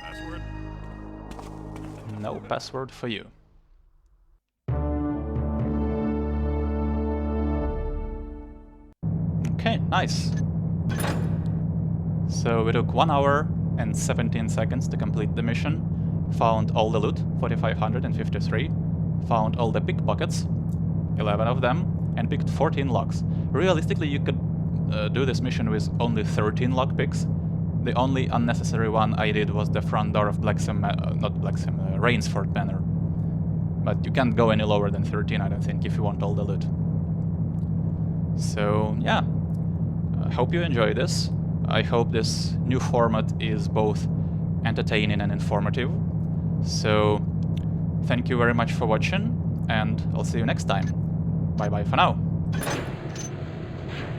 Password? No password for you. Okay, nice. So we took 1 hour and 17 seconds to complete the mission. Found all the loot, 4553. Found all the pickpockets, 11 of them, and picked 14 locks. Realistically, you could do this mission with only 13 lockpicks. The only unnecessary one I did was the front door of Rainsford Manor. But you can't go any lower than 13, I don't think, if you want all the loot. So, yeah. I hope you enjoy this. I hope this new format is both entertaining and informative. So, thank you very much for watching, and I'll see you next time. Bye bye for now.